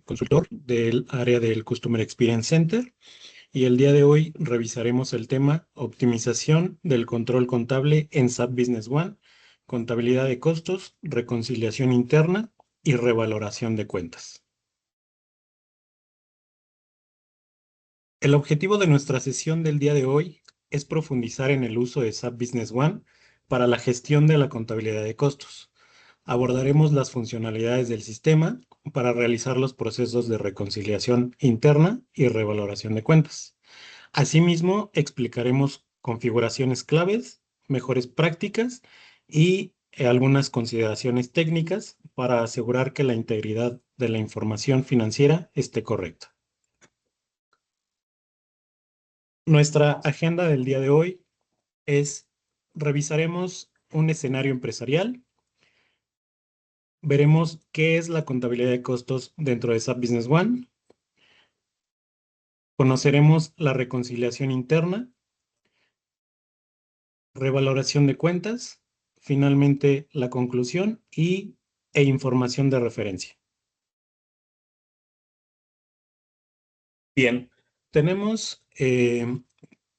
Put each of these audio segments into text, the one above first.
consultor del área del Customer Experience Center, y el día de hoy revisaremos el tema optimización del control contable en SAP Business One, contabilidad de costos, reconciliación interna y revaloración de cuentas. El objetivo de nuestra sesión del día de hoy es profundizar en el uso de SAP Business One para la gestión de la contabilidad de costos. Abordaremos las funcionalidades del sistema para realizar los procesos de reconciliación interna y revaloración de cuentas. Asimismo, explicaremos configuraciones claves, mejores prácticas y algunas consideraciones técnicas para asegurar que la integridad de la información financiera esté correcta. Nuestra agenda del día de hoy es: revisaremos un escenario empresarial, veremos qué es la contabilidad de costos dentro de SAP Business One, conoceremos la reconciliación interna, revaloración de cuentas, finalmente la conclusión e información de referencia. Bien, tenemos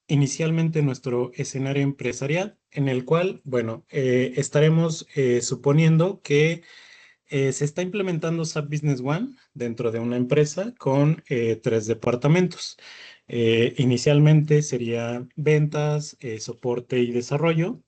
inicialmente nuestro escenario empresarial en el cual, bueno, estaremos suponiendo que se está implementando SAP Business One dentro de una empresa con 3 departamentos. Inicialmente sería ventas, soporte y desarrollo,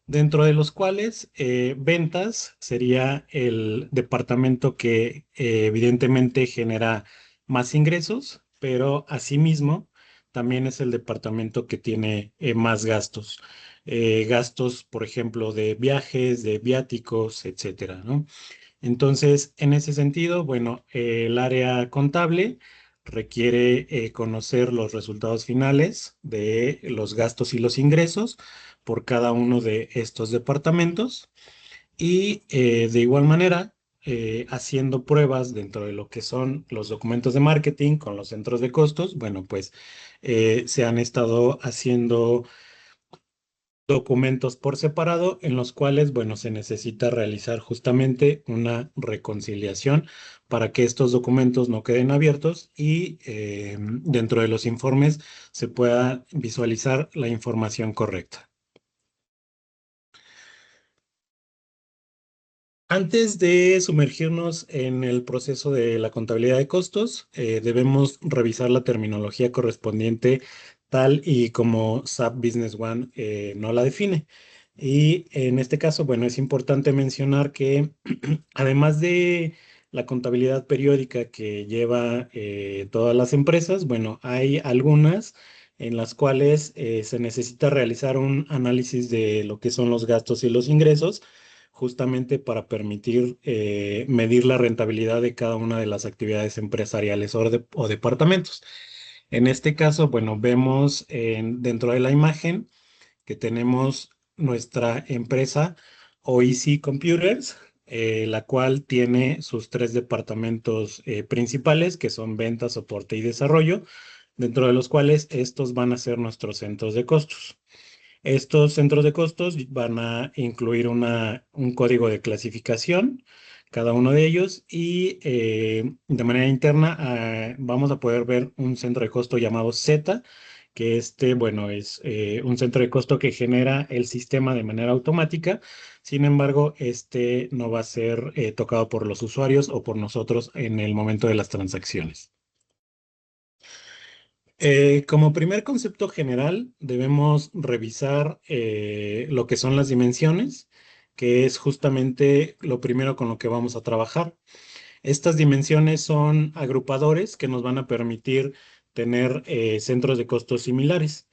dentro de los cuales ventas sería el departamento que evidentemente genera más ingresos, pero asimismo también es el departamento que tiene más gastos. Gastos, por ejemplo, de viajes, de viáticos, etcétera, ¿no? Entonces, en ese sentido, bueno, el área contable requiere conocer los resultados finales de los gastos y los ingresos por cada uno de estos departamentos, y de igual manera, haciendo pruebas dentro de lo que son los documentos de marketing con los centros de costos. Bueno, pues se han estado haciendo documentos por separado en los cuales, bueno, se necesita realizar justamente una reconciliación para que estos documentos no queden abiertos y dentro de los informes se pueda visualizar la información correcta. Antes de sumergirnos en el proceso de la contabilidad de costos, debemos revisar la terminología correspondiente tal y como SAP Business One no la define. Y en este caso, bueno, es importante mencionar que además de la contabilidad periódica que lleva todas las empresas, bueno, hay algunas en las cuales se necesita realizar un análisis de lo que son los gastos y los ingresos, justamente para permitir medir la rentabilidad de cada una de las actividades empresariales o departamentos. En este caso, bueno, vemos dentro de la imagen que tenemos nuestra empresa OEC Computers, la cual tiene sus 3 departamentos principales, que son ventas, soporte y desarrollo, dentro de los cuales estos van a ser nuestros centros de costos. Estos centros de costos van a incluir un código de clasificación, cada uno de ellos, y de manera interna vamos a poder ver un centro de costo llamado Z, que bueno, es un centro de costo que genera el sistema de manera automática. Sin embargo, no va a ser tocado por los usuarios o por nosotros en el momento de las transacciones. Como primer concepto general, debemos revisar lo que son las dimensiones, que es justamente lo primero con lo que vamos a trabajar. Estas dimensiones son agrupadores que nos van a permitir tener centros de costos similares.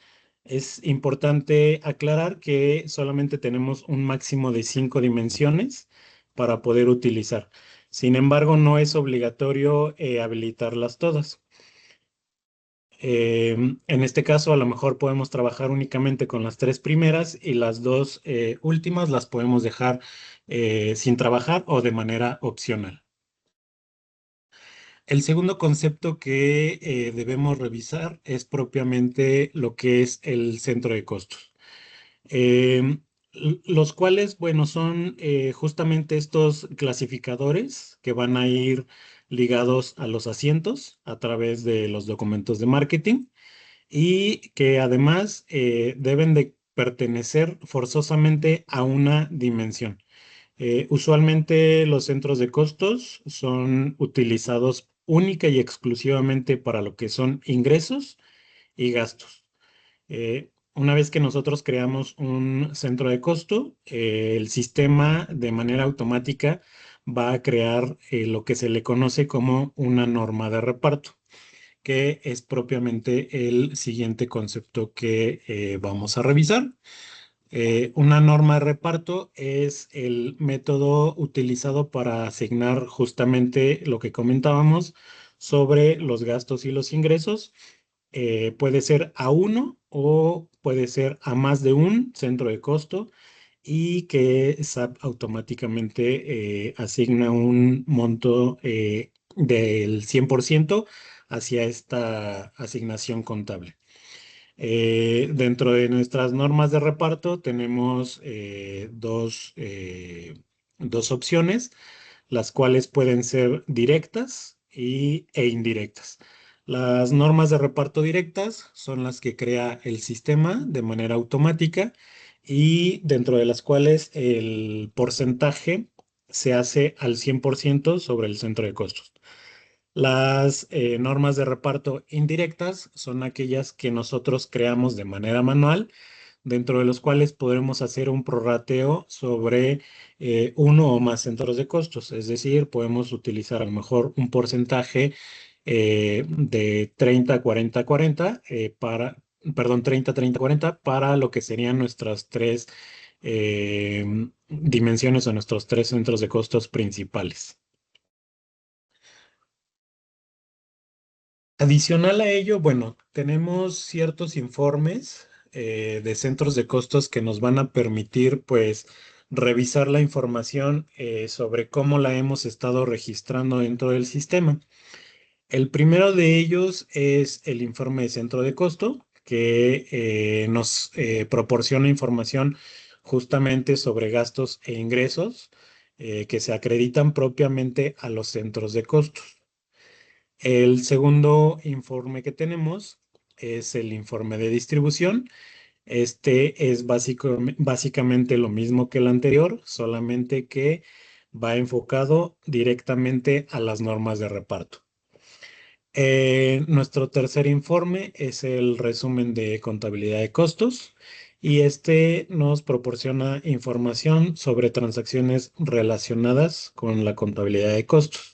Es importante aclarar que solamente tenemos un máximo de 5 dimensiones para poder utilizar. Sin embargo, no es obligatorio habilitarlas todas. En este caso, a lo mejor podemos trabajar únicamente con las 3 primeras, y las 2 últimas las podemos dejar sin trabajar o de manera opcional. El segundo concepto que debemos revisar es propiamente lo que es el centro de costos. Los cuales, bueno, son justamente estos clasificadores que van a ir ligados a los asientos a través de los documentos de marketing y que además deben de pertenecer forzosamente a una dimensión. Usualmente los centros de costos son utilizados única y exclusivamente para lo que son ingresos y gastos. Una vez que nosotros creamos un centro de costo, el sistema de manera automática va a crear lo que se le conoce como una norma de reparto, que es propiamente el siguiente concepto que vamos a revisar. Una norma de reparto es el método utilizado para asignar justamente lo que comentábamos sobre los gastos y los ingresos. Puede ser a uno o puede ser a más de un centro de costo y que SAP automáticamente asigna un monto del 100% hacia esta asignación contable. Dentro de nuestras normas de reparto tenemos dos opciones, las cuales pueden ser directas e indirectas. Las normas de reparto directas son las que crea el sistema de manera automática y dentro de las cuales el porcentaje se hace al 100% sobre el centro de costos. Las normas de reparto indirectas son aquellas que nosotros creamos de manera manual, dentro de los cuales podremos hacer un prorrateo sobre uno o más centros de costos. Es decir, podemos utilizar a lo mejor un porcentaje de 30, 40, 40 perdón, 30, 30, 40 para lo que serían nuestras tres dimensiones o nuestros tres centros de costos principales. Adicional a ello, bueno, tenemos ciertos informes de centros de costos que nos van a permitir, pues, revisar la información sobre cómo la hemos estado registrando dentro del sistema. El primero de ellos es el informe de centro de costo, que nos proporciona información justamente sobre gastos e ingresos que se acreditan propiamente a los centros de costos. El segundo informe que tenemos es el informe de distribución. Este es básicamente lo mismo que el anterior, solamente que va enfocado directamente a las normas de reparto. Nuestro tercer informe es el resumen de contabilidad de costos y este nos proporciona información sobre transacciones relacionadas con la contabilidad de costos.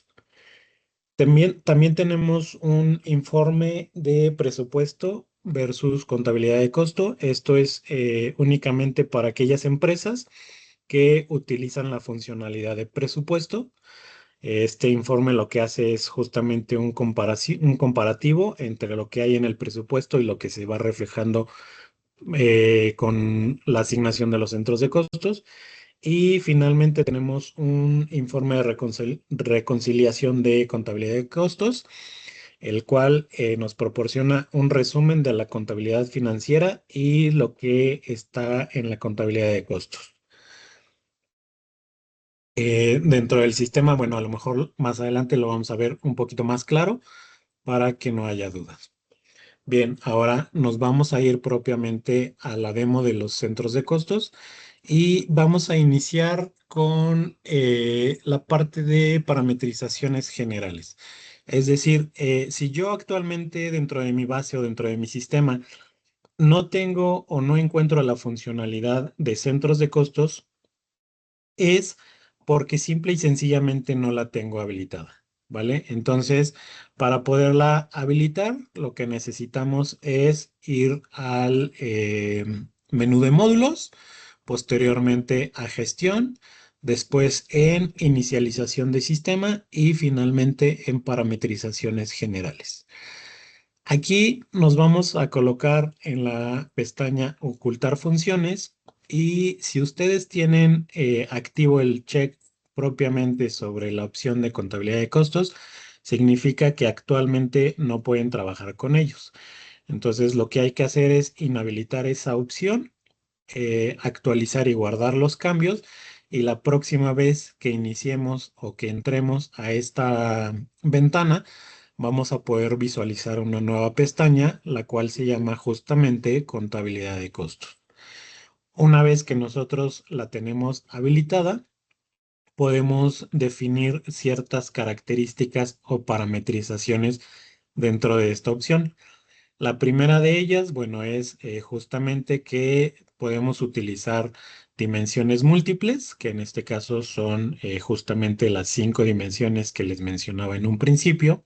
También tenemos un informe de presupuesto versus contabilidad de costo. Esto es únicamente para aquellas empresas que utilizan la funcionalidad de presupuesto. Este informe lo que hace es justamente un comparativo entre lo que hay en el presupuesto y lo que se va reflejando con la asignación de los centros de costos. Y finalmente tenemos un informe de reconciliación de contabilidad de costos, el cual nos proporciona un resumen de la contabilidad financiera y lo que está en la contabilidad de costos. Dentro del sistema, bueno, a lo mejor más adelante lo vamos a ver un poquito más claro para que no haya dudas. Bien, ahora nos vamos a ir propiamente a la demo de los centros de costos y vamos a iniciar con la parte de parametrizaciones generales. Es decir, si yo actualmente dentro de mi base o dentro de mi sistema no tengo o no encuentro la funcionalidad de centros de costos, es porque simple y sencillamente no la tengo habilitada, ¿vale? Entonces, para poderla habilitar, lo que necesitamos es ir al menú de módulos, posteriormente a gestión, después en inicialización de sistema y finalmente en parametrizaciones generales. Aquí nos vamos a colocar en la pestaña ocultar funciones y si ustedes tienen activo el check propiamente sobre la opción de contabilidad de costos, significa que actualmente no pueden trabajar con ellos. Entonces lo que hay que hacer es inhabilitar esa opción actualizar y guardar los cambios. Y la próxima vez que iniciemos o que entremos a esta ventana, vamos a poder visualizar una nueva pestaña, la cual se llama justamente contabilidad de costos. Una vez que nosotros la tenemos habilitada, podemos definir ciertas características o parametrizaciones dentro de esta opción. La primera de ellas, bueno, es justamente que podemos utilizar dimensiones múltiples, que en este caso son justamente las 5 dimensiones que les mencionaba en un principio.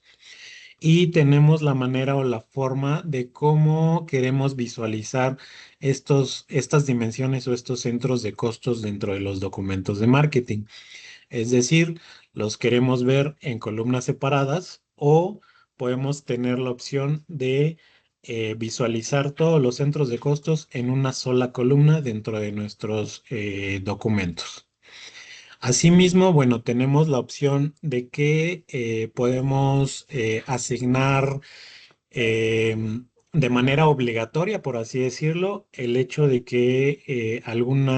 Y tenemos la manera o la forma de cómo queremos visualizar estas dimensiones o estos centros de costos dentro de los documentos de marketing. Es decir, los queremos ver en columnas separadas o podemos tener la opción de visualizar todos los centros de costos en una sola columna dentro de nuestros documentos. Asimismo, bueno, tenemos la opción de que podemos asignar de manera obligatoria, por así decirlo, el hecho de que algún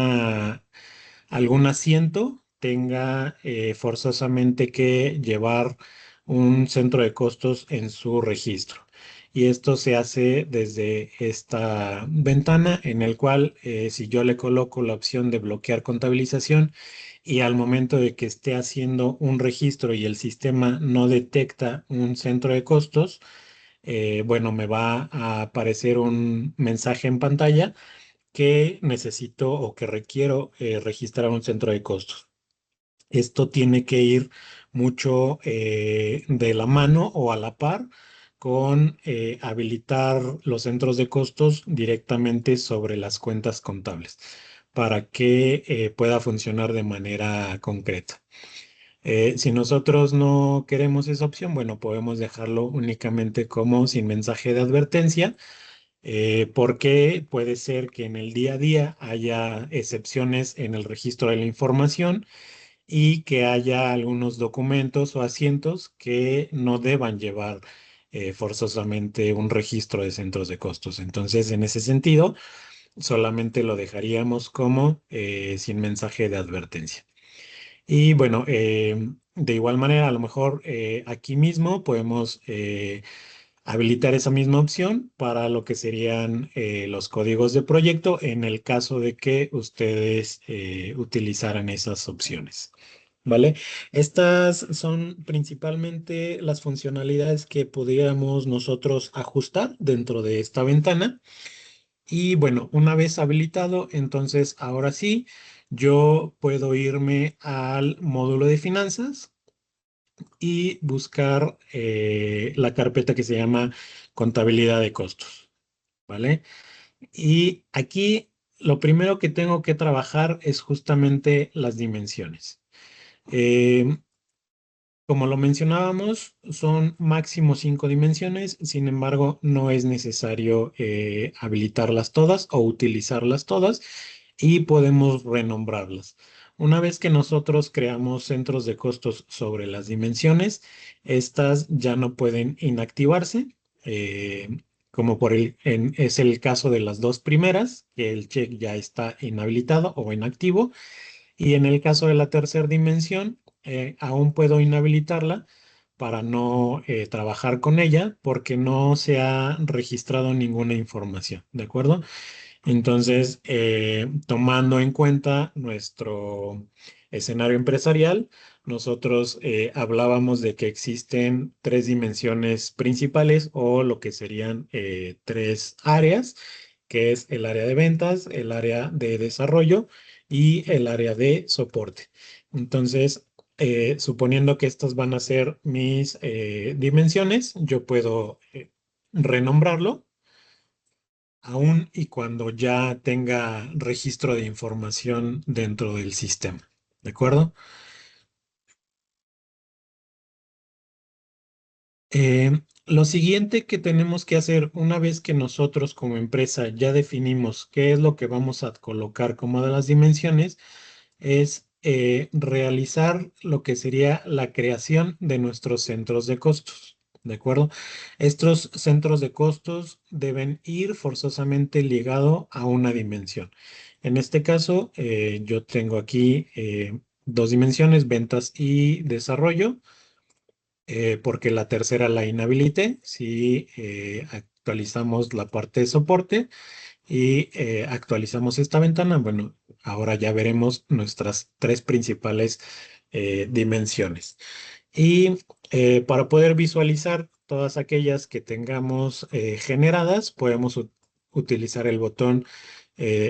asiento tenga forzosamente que llevar un centro de costos en su registro. Y esto se hace desde esta ventana en el cual si yo le coloco la opción de bloquear contabilización y al momento de que esté haciendo un registro y el sistema no detecta un centro de costos, bueno, me va a aparecer un mensaje en pantalla que necesito o que requiero registrar un centro de costos. Esto tiene que ir mucho de la mano o a la par con habilitar los centros de costos directamente sobre las cuentas contables para que pueda funcionar de manera concreta. Si nosotros no queremos esa opción, bueno, podemos dejarlo únicamente como sin mensaje de advertencia, porque puede ser que en el día a día haya excepciones en el registro de la información y que haya algunos documentos o asientos que no deban llevar forzosamente un registro de centros de costos. Entonces, en ese sentido, solamente lo dejaríamos como sin mensaje de advertencia. Y bueno, de igual manera, a lo mejor aquí mismo podemos habilitar esa misma opción para lo que serían los códigos de proyecto en el caso de que ustedes utilizaran esas opciones. ¿Vale? Estas son principalmente las funcionalidades que pudiéramos nosotros ajustar dentro de esta ventana. Y bueno, una vez habilitado, entonces ahora sí, yo puedo irme al módulo de finanzas y buscar la carpeta que se llama contabilidad de costos, ¿vale? Y aquí lo primero que tengo que trabajar es justamente las dimensiones. Eh, Como lo mencionábamos, son máximo 5 dimensiones, sin embargo, no es necesario habilitarlas todas o utilizarlas todas y podemos renombrarlas. Una vez que nosotros creamos centros de costos sobre las dimensiones, estas ya no pueden inactivarse, como es el caso de las dos primeras, que el check ya está inhabilitado o inactivo. Y en el caso de la tercera dimensión, aún puedo inhabilitarla para no trabajar con ella porque no se ha registrado ninguna información, ¿de acuerdo? Entonces, tomando en cuenta nuestro escenario empresarial, nosotros hablábamos de que existen 3 dimensiones principales o lo que serían 3 áreas, que es el área de ventas, el área de desarrollo y el área de soporte. Entonces, suponiendo que estas van a ser mis dimensiones, yo puedo renombrarlo aún y cuando ya tenga registro de información dentro del sistema. ¿De acuerdo? Lo siguiente que tenemos que hacer una vez que nosotros como empresa ya definimos qué es lo que vamos a colocar como de las dimensiones es realizar lo que sería la creación de nuestros centros de costos. ¿De acuerdo? Estos centros de costos deben ir forzosamente ligado a una dimensión. En este caso, yo tengo aquí dos dimensiones, ventas y desarrollo, porque la tercera la inhabilité. Si actualizamos la parte de soporte y actualizamos esta ventana, bueno, ahora ya veremos nuestras tres principales dimensiones. Y para poder visualizar todas aquellas que tengamos generadas, podemos utilizar el botón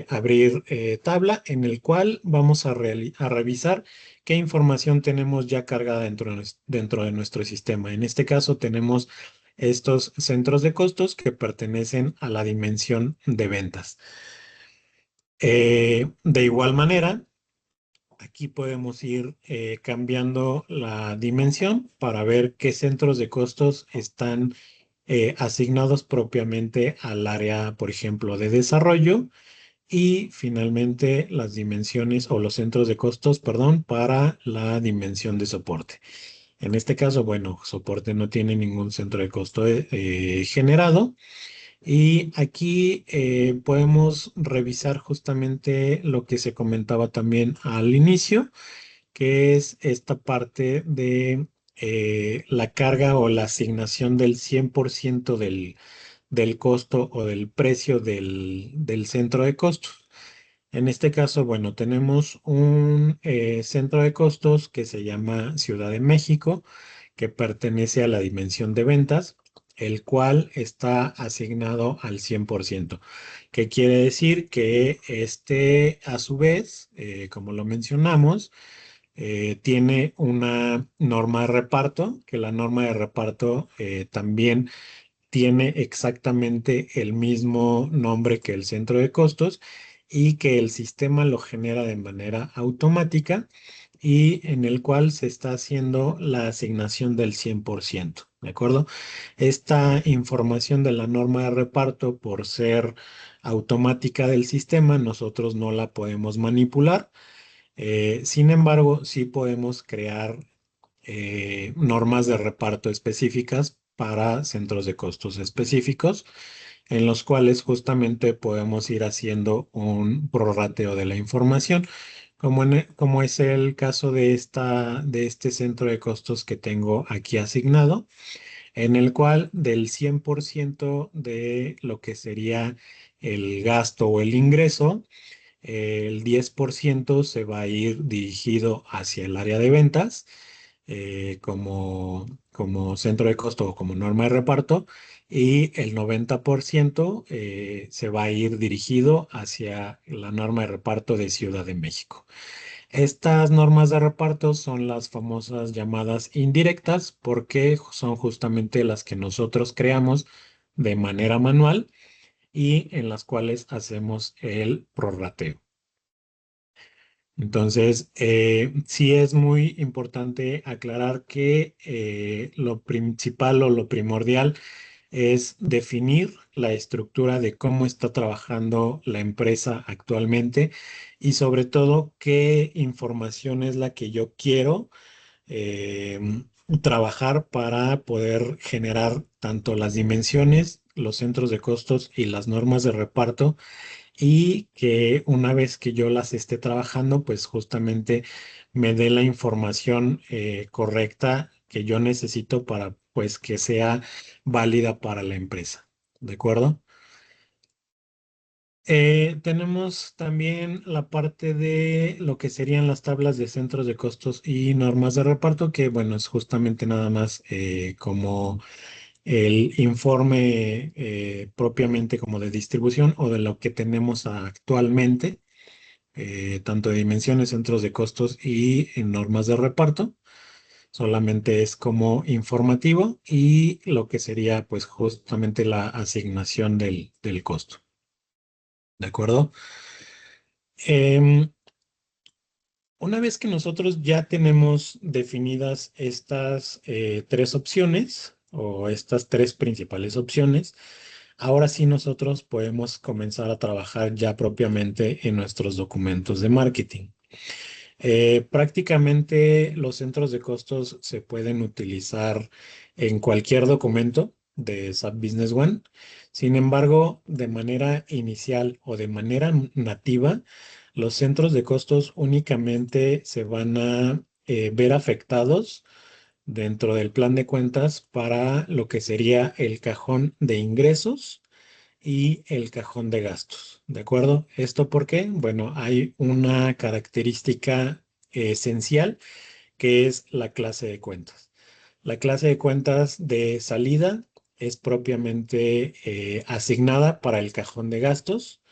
abrir tabla, en el cual vamos a revisar qué información tenemos ya cargada dentro de nuestro sistema. En este caso tenemos estos centros de costos que pertenecen a la dimensión de ventas. De igual manera, aquí podemos ir cambiando la dimensión para ver qué centros de costos están asignados propiamente al área, por ejemplo, de desarrollo, y finalmente las dimensiones o los centros de costos, perdón, para la dimensión de soporte. En este caso, bueno, soporte no tiene ningún centro de costo generado. Y aquí podemos revisar justamente lo que se comentaba también al inicio, que es esta parte de la carga o la asignación del 100% del costo o del precio del centro de costos. En este caso, bueno, tenemos un centro de costos que se llama Ciudad de México, que pertenece a la dimensión de ventas, el cual está asignado al 100%. ¿Qué quiere decir? Que este, a su vez, como lo mencionamos, tiene una norma de reparto, que la norma de reparto también tiene exactamente el mismo nombre que el centro de costos, y que el sistema lo genera de manera automática, y en el cual se está haciendo la asignación del 100%. ¿De acuerdo? Esta información de la norma de reparto, por ser automática del sistema, nosotros no la podemos manipular. Sin embargo, sí podemos crear normas de reparto específicas para centros de costos específicos, en los cuales justamente podemos ir haciendo un prorrateo de la información, como es el caso de este centro de costos que tengo aquí asignado, en el cual del 100% de lo que sería el gasto o el ingreso, el 10% se va a ir dirigido hacia el área de ventas, como centro de costo o como norma de reparto, y el 90% se va a ir dirigido hacia la norma de reparto de Ciudad de México. Estas normas de reparto son las famosas llamadas indirectas, porque son justamente las que nosotros creamos de manera manual y en las cuales hacemos el prorrateo. Entonces, sí es muy importante aclarar que lo principal o lo primordial es definir la estructura de cómo está trabajando la empresa actualmente, y sobre todo qué información es la que yo quiero eh, trabajar para poder generar tanto las dimensiones, los centros de costos y las normas de reparto, y que una vez que yo las esté trabajando, pues justamente me dé la información correcta que yo necesito para pues que sea válida para la empresa. ¿De acuerdo? Tenemos también la parte de lo que serían las tablas de centros de costos y normas de reparto, que bueno, es justamente nada más como el informe propiamente como de distribución o de lo que tenemos actualmente, tanto de dimensiones, centros de costos y normas de reparto. Solamente es como informativo, y lo que sería pues justamente la asignación del costo. ¿De acuerdo? Em, una vez que nosotros ya tenemos definidas estas tres opciones o estas tres principales opciones, ahora sí nosotros podemos comenzar a trabajar ya propiamente en nuestros documentos de marketing. Prácticamente los centros de costos se pueden utilizar en cualquier documento. de SAP Business One. Sin embargo, de manera inicial o de manera nativa, los centros de costos únicamente se van a ver afectados dentro del plan de cuentas para lo que sería el cajón de ingresos y el cajón de gastos. ¿De acuerdo? ¿Esto por qué? Bueno, hay una característica esencial que es la clase de cuentas. La clase de cuentas de salida es propiamente asignada para el cajón de gastos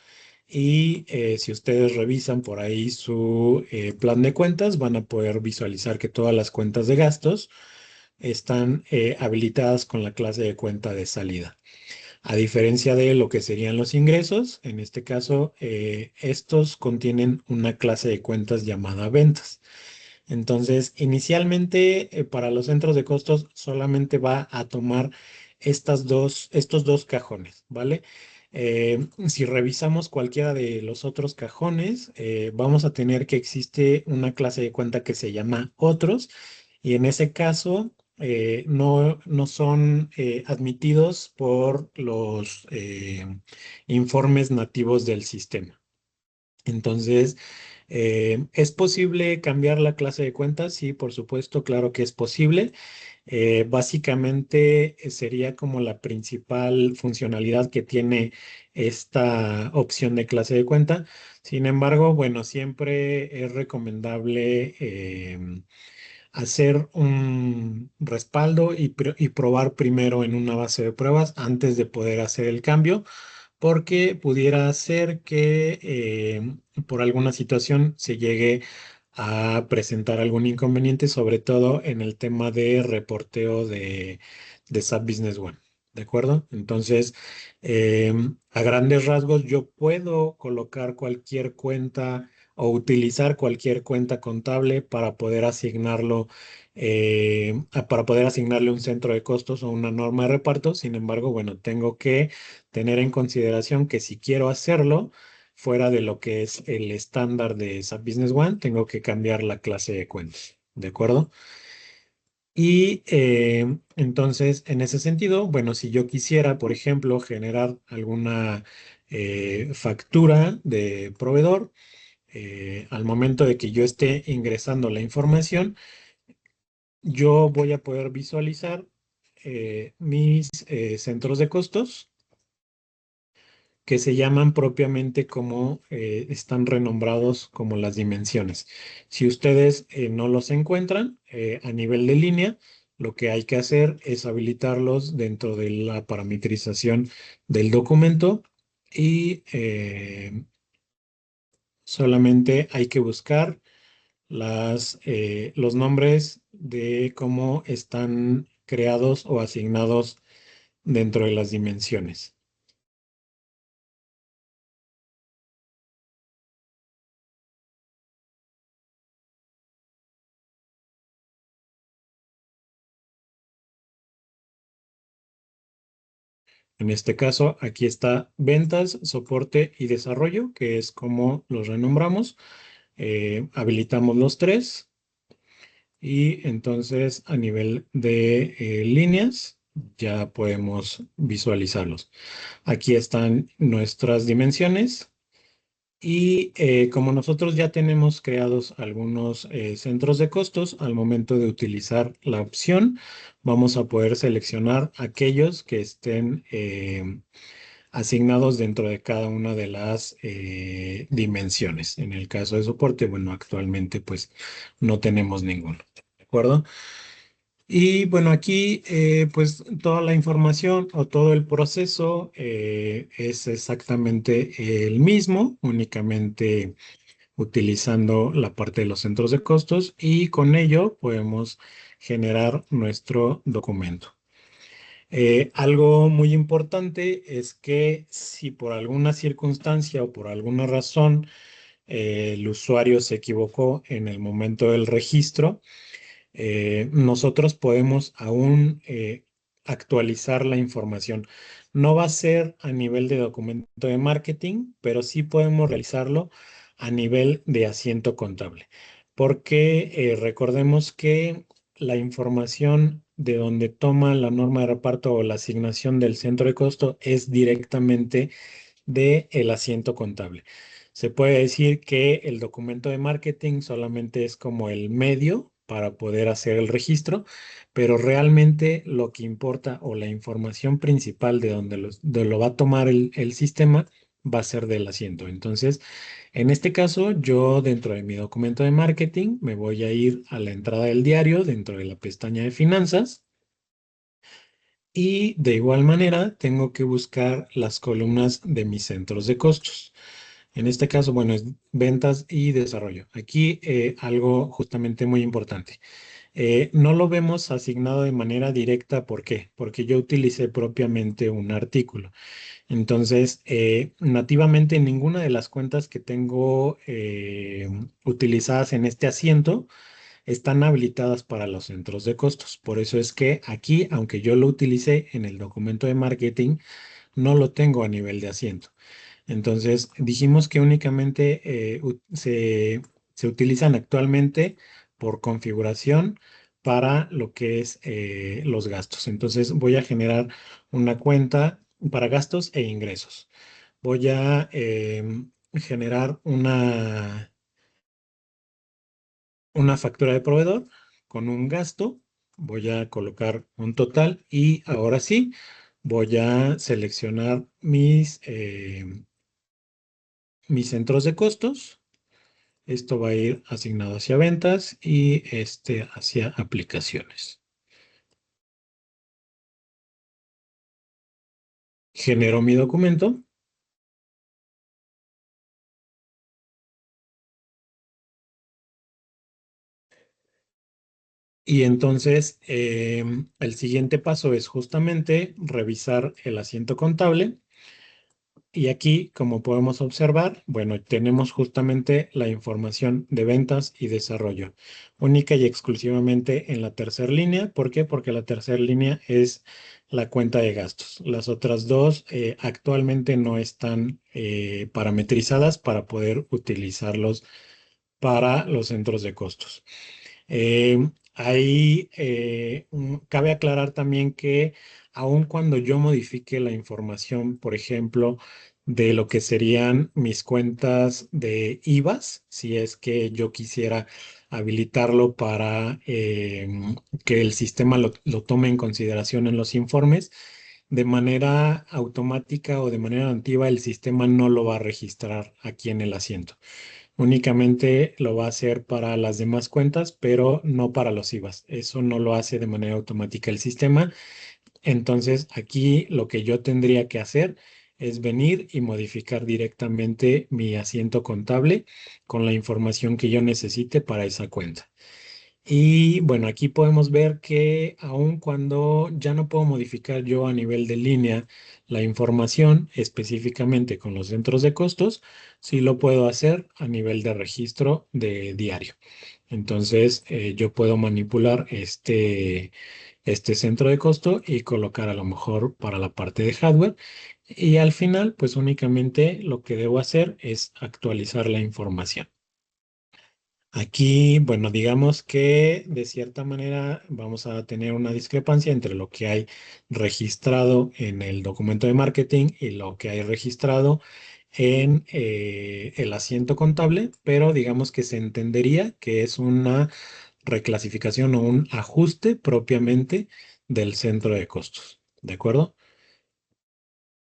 y si ustedes revisan por ahí su plan de cuentas, van a poder visualizar que todas las cuentas de gastos están habilitadas con la clase de cuenta de salida. A diferencia de lo que serían los ingresos, en este caso, estos contienen una clase de cuentas llamada ventas. Entonces, inicialmente, para los centros de costos solamente va a tomar estos dos cajones, ¿vale? Si revisamos cualquiera de los otros cajones, vamos a tener que existe una clase de cuenta que se llama otros y en ese caso no son admitidos por los informes nativos del sistema. Entonces, ¿es posible cambiar la clase de cuentas? Sí, por supuesto, claro que es posible. Básicamente sería como la principal funcionalidad que tiene esta opción de clase de cuenta. Sin embargo, bueno, siempre es recomendable hacer un respaldo y probar primero en una base de pruebas antes de poder hacer el cambio porque pudiera ser que por alguna situación se llegue a presentar algún inconveniente, sobre todo en el tema de reporteo de SAP Business One. ¿De acuerdo? Entonces, a grandes rasgos, yo puedo colocar cualquier cuenta o utilizar cualquier cuenta contable para poder asignarlo, para poder asignarle un centro de costos o una norma de reparto. Sin embargo, bueno, tengo que tener en consideración que si quiero hacerlo fuera de lo que es el estándar de SAP Business One, tengo que cambiar la clase de cuentas, ¿de acuerdo? Y entonces, en ese sentido, bueno, si yo quisiera, por ejemplo, generar alguna factura de proveedor, al momento de que yo esté ingresando la información, yo voy a poder visualizar mis centros de costos que se llaman propiamente como están renombrados como las dimensiones. Si ustedes no los encuentran a nivel de línea, lo que hay que hacer es habilitarlos dentro de la parametrización del documento y solamente hay que buscar los nombres de cómo están creados o asignados dentro de las dimensiones. En este caso, aquí está ventas, soporte y desarrollo, que es como los renombramos. Habilitamos los tres y entonces a nivel de líneas ya podemos visualizarlos. Aquí están nuestras dimensiones y como nosotros ya tenemos creados algunos centros de costos, al momento de utilizar la opción, vamos a poder seleccionar aquellos que estén asignados dentro de cada una de las dimensiones. En el caso de soporte, bueno, actualmente pues no tenemos ninguno. ¿De acuerdo? Y bueno, aquí pues toda la información o todo el proceso es exactamente el mismo, únicamente utilizando la parte de los centros de costos y con ello podemos generar nuestro documento. Algo muy importante es que si por alguna circunstancia o por alguna razón el usuario se equivocó en el momento del registro, nosotros podemos aún actualizar la información. No va a ser a nivel de documento de marketing, pero sí podemos realizarlo a nivel de asiento contable. Porque recordemos que la información de donde toma la norma de reparto o la asignación del centro de costo es directamente del asiento contable. Se puede decir que el documento de marketing solamente es como el medio para poder hacer el registro, pero realmente lo que importa o la información principal de donde de lo va a tomar el sistema va a ser del asiento. Entonces, en este caso, yo dentro de mi documento de marketing me voy a ir a la entrada del diario dentro de la pestaña de finanzas y de igual manera tengo que buscar las columnas de mis centros de costos. En este caso, bueno, es ventas y desarrollo. Aquí algo justamente muy importante. No lo vemos asignado de manera directa. ¿Por qué? Porque yo utilicé propiamente un artículo. Entonces, nativamente ninguna de las cuentas que tengo utilizadas en este asiento están habilitadas para los centros de costos. Por eso es que aquí, aunque yo lo utilicé en el documento de marketing, no lo tengo a nivel de asiento. Entonces, dijimos que únicamente se utilizan actualmente por configuración para lo que es los gastos. Entonces, voy a generar una cuenta para gastos e ingresos. Voy a generar una factura de proveedor con un gasto. Voy a colocar un total y ahora sí voy a seleccionar mis centros de costos. Esto va a ir asignado hacia ventas y este hacia aplicaciones. Genero mi documento y entonces el siguiente paso es justamente revisar el asiento contable. Y aquí, como podemos observar, bueno, tenemos justamente la información de ventas y desarrollo, única y exclusivamente en la tercera línea. ¿Por qué? Porque la tercera línea es la cuenta de gastos. Las otras dos actualmente no están parametrizadas para poder utilizarlos para los centros de costos. Cabe aclarar también que aun cuando yo modifique la información, por ejemplo, de lo que serían mis cuentas de IVAs, si es que yo quisiera habilitarlo para que el sistema lo tome en consideración en los informes, de manera automática o de manera nativa, el sistema no lo va a registrar aquí en el asiento. Únicamente lo va a hacer para las demás cuentas, pero no para los IVAs. Eso no lo hace de manera automática el sistema. Entonces, aquí lo que yo tendría que hacer es venir y modificar directamente mi asiento contable con la información que yo necesite para esa cuenta. Y bueno, aquí podemos ver que aun cuando ya no puedo modificar yo a nivel de línea la información específicamente con los centros de costos, sí lo puedo hacer a nivel de registro de diario. Entonces, yo puedo manipular este centro de costo y colocar a lo mejor para la parte de hardware. Y al final, pues únicamente lo que debo hacer es actualizar la información. Aquí, bueno, digamos que de cierta manera vamos a tener una discrepancia entre lo que hay registrado en el documento de marketing y lo que hay registrado en el asiento contable, pero digamos que se entendería que es una reclasificación o un ajuste propiamente del centro de costos, ¿de acuerdo?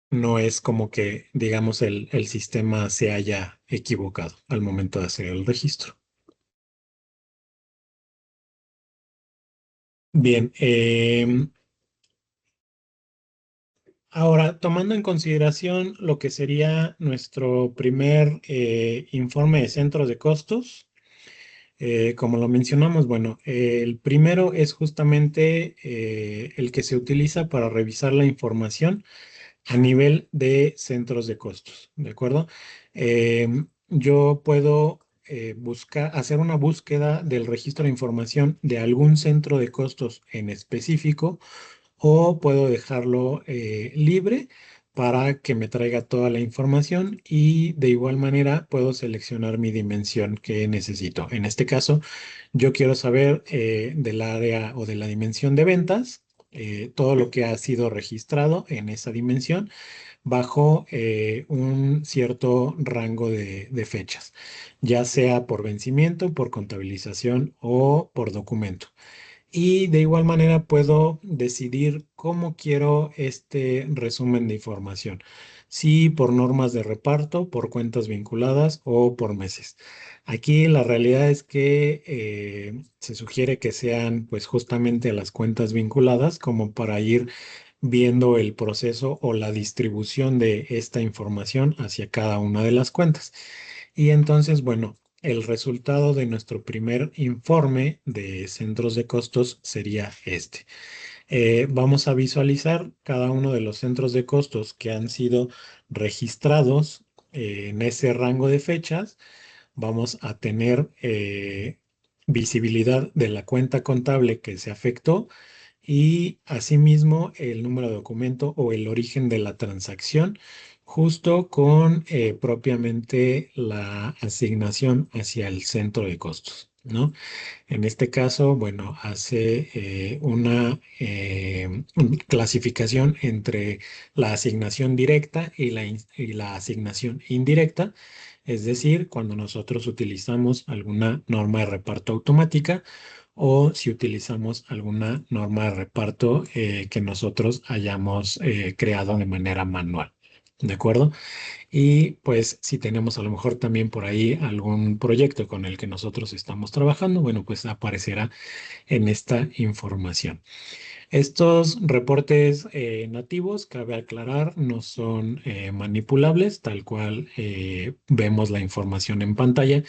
No es como que, digamos, el sistema se haya equivocado al momento de hacer el registro. Bien, ahora tomando en consideración lo que sería nuestro primer informe de centros de costos, como lo mencionamos, bueno, el primero es justamente el que se utiliza para revisar la información a nivel de centros de costos, ¿de acuerdo? Yo puedo hacer una búsqueda del registro de información de algún centro de costos en específico o puedo dejarlo libre para que me traiga toda la información y de igual manera puedo seleccionar mi dimensión que necesito. En este caso, yo quiero saber del área o de la dimensión de ventas, todo lo que ha sido registrado en esa dimensión bajo un cierto rango de fechas, ya sea por vencimiento, por contabilización o por documento. Y de igual manera puedo decidir cómo quiero este resumen de información, si por normas de reparto, por cuentas vinculadas o por meses. Aquí la realidad es que se sugiere que sean pues justamente las cuentas vinculadas como para ir viendo el proceso o la distribución de esta información hacia cada una de las cuentas. Y entonces, bueno, el resultado de nuestro primer informe de centros de costos sería este. Vamos a visualizar cada uno de los centros de costos que han sido registrados en ese rango de fechas. Vamos a tener visibilidad de la cuenta contable que se afectó y asimismo el número de documento o el origen de la transacción, justo con propiamente la asignación hacia el centro de costos, ¿no? En este caso, bueno, hace una clasificación entre la asignación directa y y la asignación indirecta, es decir, cuando nosotros utilizamos alguna norma de reparto automática o si utilizamos alguna norma de reparto que nosotros hayamos creado de manera manual. ¿De acuerdo? Y pues si tenemos a lo mejor también por ahí algún proyecto con el que nosotros estamos trabajando, bueno, pues aparecerá en esta información. Estos reportes nativos, cabe aclarar, no son manipulables, tal cual vemos la información en pantalla,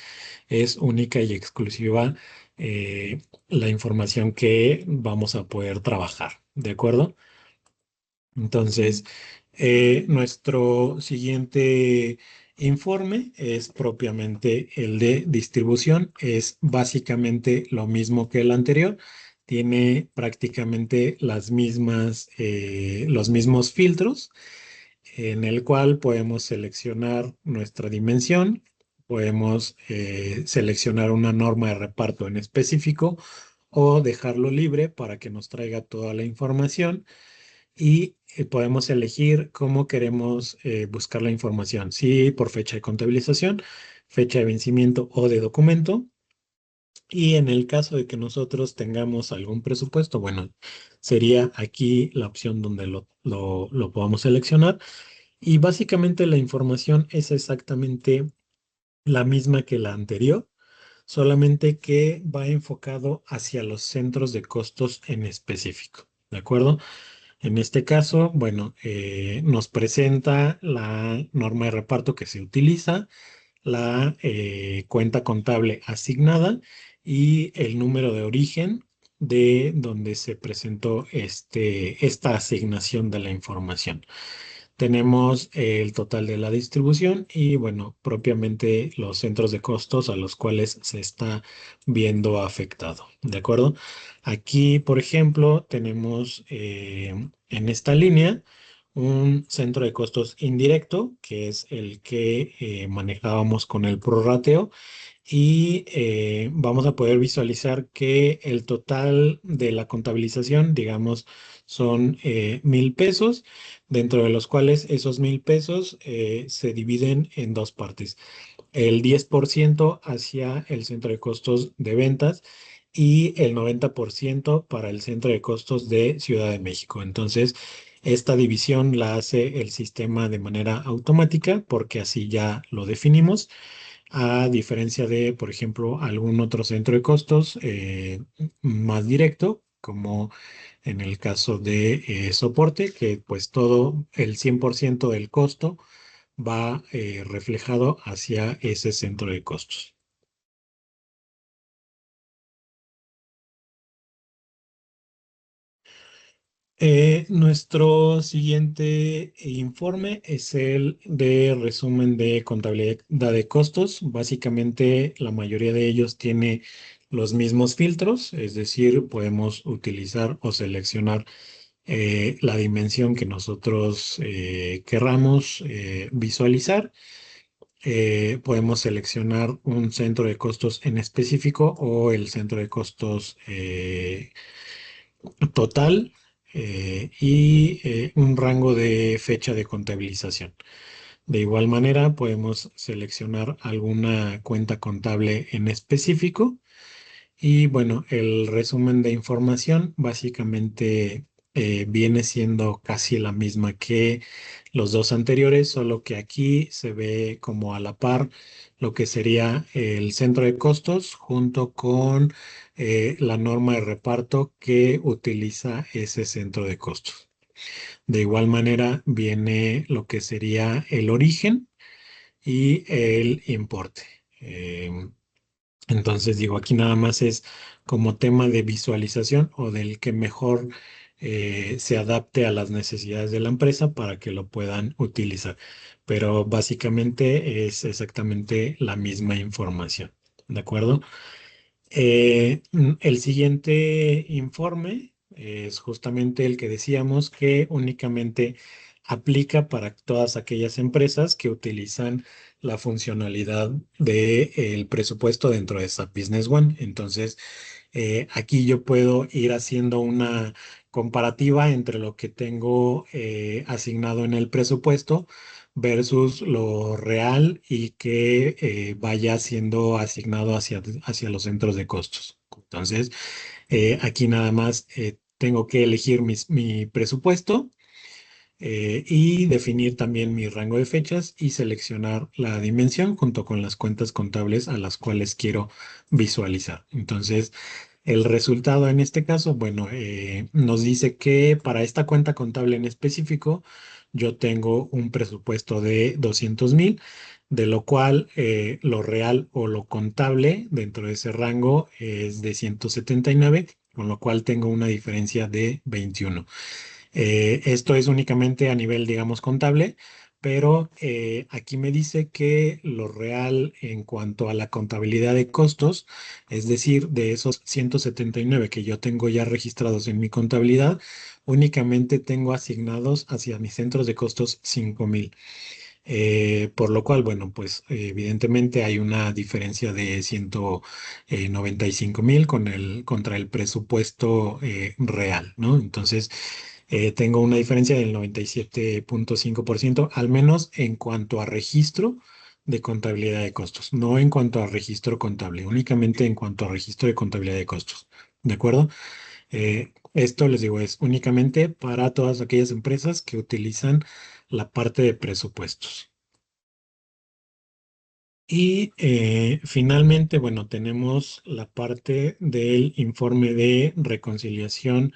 es única y exclusiva la información que vamos a poder trabajar, ¿de acuerdo? Entonces, nuestro siguiente informe es propiamente el de distribución. Es básicamente lo mismo que el anterior. Tiene prácticamente los mismos filtros en el cual podemos seleccionar nuestra dimensión, podemos seleccionar una norma de reparto en específico o dejarlo libre para que nos traiga toda la información y podemos elegir cómo queremos buscar la información, si por fecha de contabilización, fecha de vencimiento o de documento. Y en el caso de que nosotros tengamos algún presupuesto, bueno, sería aquí la opción donde lo podamos seleccionar. Y básicamente la información es exactamente la misma que la anterior, solamente que va enfocado hacia los centros de costos en específico. ¿De acuerdo? En este caso, bueno, nos presenta la norma de reparto que se utiliza, la cuenta contable asignada y el número de origen de donde se presentó esta asignación de la información. Tenemos el total de la distribución y, bueno, propiamente los centros de costos a los cuales se está viendo afectado. ¿De acuerdo? Aquí, por ejemplo, tenemos en esta línea un centro de costos indirecto, que es el que manejábamos con el prorrateo y vamos a poder visualizar que el total de la contabilización, digamos, son 1,000 pesos, dentro de los cuales esos 1,000 pesos se dividen en dos partes. El 10% hacia el centro de costos de ventas y el 90% para el centro de costos de Ciudad de México. Entonces, esta división la hace el sistema de manera automática porque así ya lo definimos a diferencia de, por ejemplo, algún otro centro de costos más directo, como en el caso de soporte, que pues todo el 100% del costo va reflejado hacia ese centro de costos. Nuestro siguiente informe es el de resumen de contabilidad de costos. Básicamente, la mayoría de ellos tiene los mismos filtros, es decir, podemos utilizar o seleccionar la dimensión que nosotros querramos visualizar. Podemos seleccionar un centro de costos en específico o el centro de costos total y un rango de fecha de contabilización. De igual manera, podemos seleccionar alguna cuenta contable en específico y bueno, el resumen de información básicamente viene siendo casi la misma que los dos anteriores, solo que aquí se ve como a la par lo que sería el centro de costos junto con la norma de reparto que utiliza ese centro de costos. De igual manera viene lo que sería el origen y el importe. Entonces digo, aquí nada más es como tema de visualización o del que mejor se adapte a las necesidades de la empresa para que lo puedan utilizar. Pero básicamente es exactamente la misma información. ¿De acuerdo? El siguiente informe es justamente el que decíamos que únicamente aplica para todas aquellas empresas que utilizan la funcionalidad del presupuesto dentro de SAP Business One. Entonces, aquí yo puedo ir haciendo una comparativa entre lo que tengo asignado en el presupuesto versus lo real y que vaya siendo asignado hacia los centros de costos. Entonces, aquí nada más tengo que elegir mi presupuesto y definir también mi rango de fechas y seleccionar la dimensión junto con las cuentas contables a las cuales quiero visualizar. Entonces, el resultado en este caso, bueno, nos dice que para esta cuenta contable en específico, yo tengo un presupuesto de 200,000, de lo cual lo real o lo contable dentro de ese rango es de 179, con lo cual tengo una diferencia de 21. Esto es únicamente a nivel, digamos, contable, pero aquí me dice que lo real en cuanto a la contabilidad de costos, es decir, de esos 179 que yo tengo ya registrados en mi contabilidad, únicamente tengo asignados hacia mis centros de costos 5,000. Por lo cual, bueno, pues evidentemente hay una diferencia de 195,000 contra el presupuesto real, ¿no? Entonces, tengo una diferencia del 97,5%, al menos en cuanto a registro de contabilidad de costos, no en cuanto a registro contable, únicamente en cuanto a registro de contabilidad de costos. ¿De acuerdo? Esto les digo, es únicamente para todas aquellas empresas que utilizan la parte de presupuestos. Y finalmente, bueno, tenemos la parte del informe de reconciliación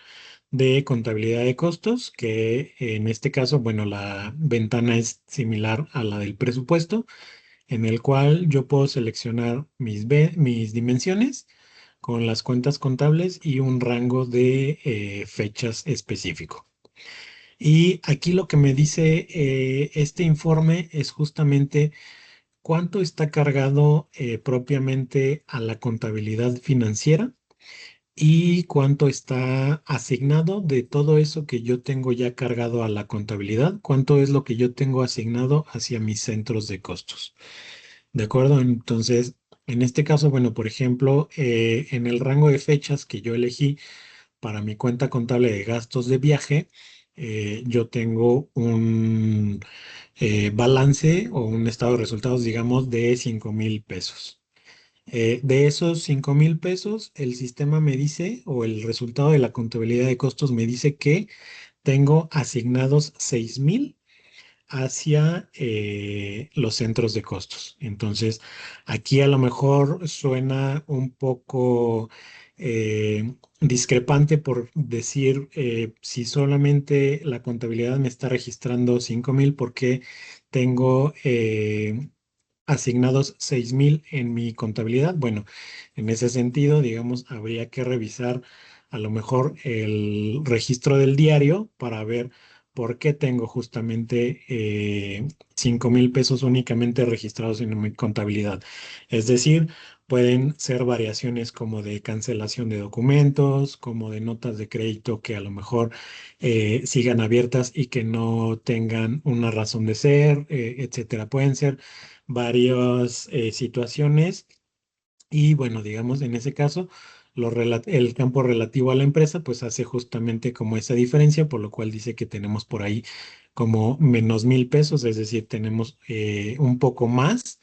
de contabilidad de costos, que en este caso, bueno, la ventana es similar a la del presupuesto, en el cual yo puedo seleccionar mis dimensiones con las cuentas contables y un rango de fechas específico. Y aquí lo que me dice este informe es justamente cuánto está cargado propiamente a la contabilidad financiera y cuánto está asignado de todo eso que yo tengo ya cargado a la contabilidad, cuánto es lo que yo tengo asignado hacia mis centros de costos. ¿De acuerdo? Entonces, en este caso, bueno, por ejemplo, en el rango de fechas que yo elegí para mi cuenta contable de gastos de viaje, yo tengo un balance o un estado de resultados, digamos, de 5,000 pesos. De esos 5,000 pesos, el sistema me dice, o el resultado de la contabilidad de costos me dice que tengo asignados 6,000 hacia los centros de costos. Entonces, aquí a lo mejor suena un poco discrepante por decir si solamente la contabilidad me está registrando 5,000, ¿por qué tengo asignados 6,000 en mi contabilidad? Bueno, en ese sentido, digamos, habría que revisar a lo mejor el registro del diario para ver por qué tengo justamente 5,000 pesos únicamente registrados en mi contabilidad. Es decir, pueden ser variaciones como de cancelación de documentos, como de notas de crédito que a lo mejor sigan abiertas y que no tengan una razón de ser, etcétera. Pueden ser varias situaciones y bueno, digamos, en ese caso, el campo relativo a la empresa, pues hace justamente como esa diferencia, por lo cual dice que tenemos por ahí como -1,000 pesos, es decir, tenemos un poco más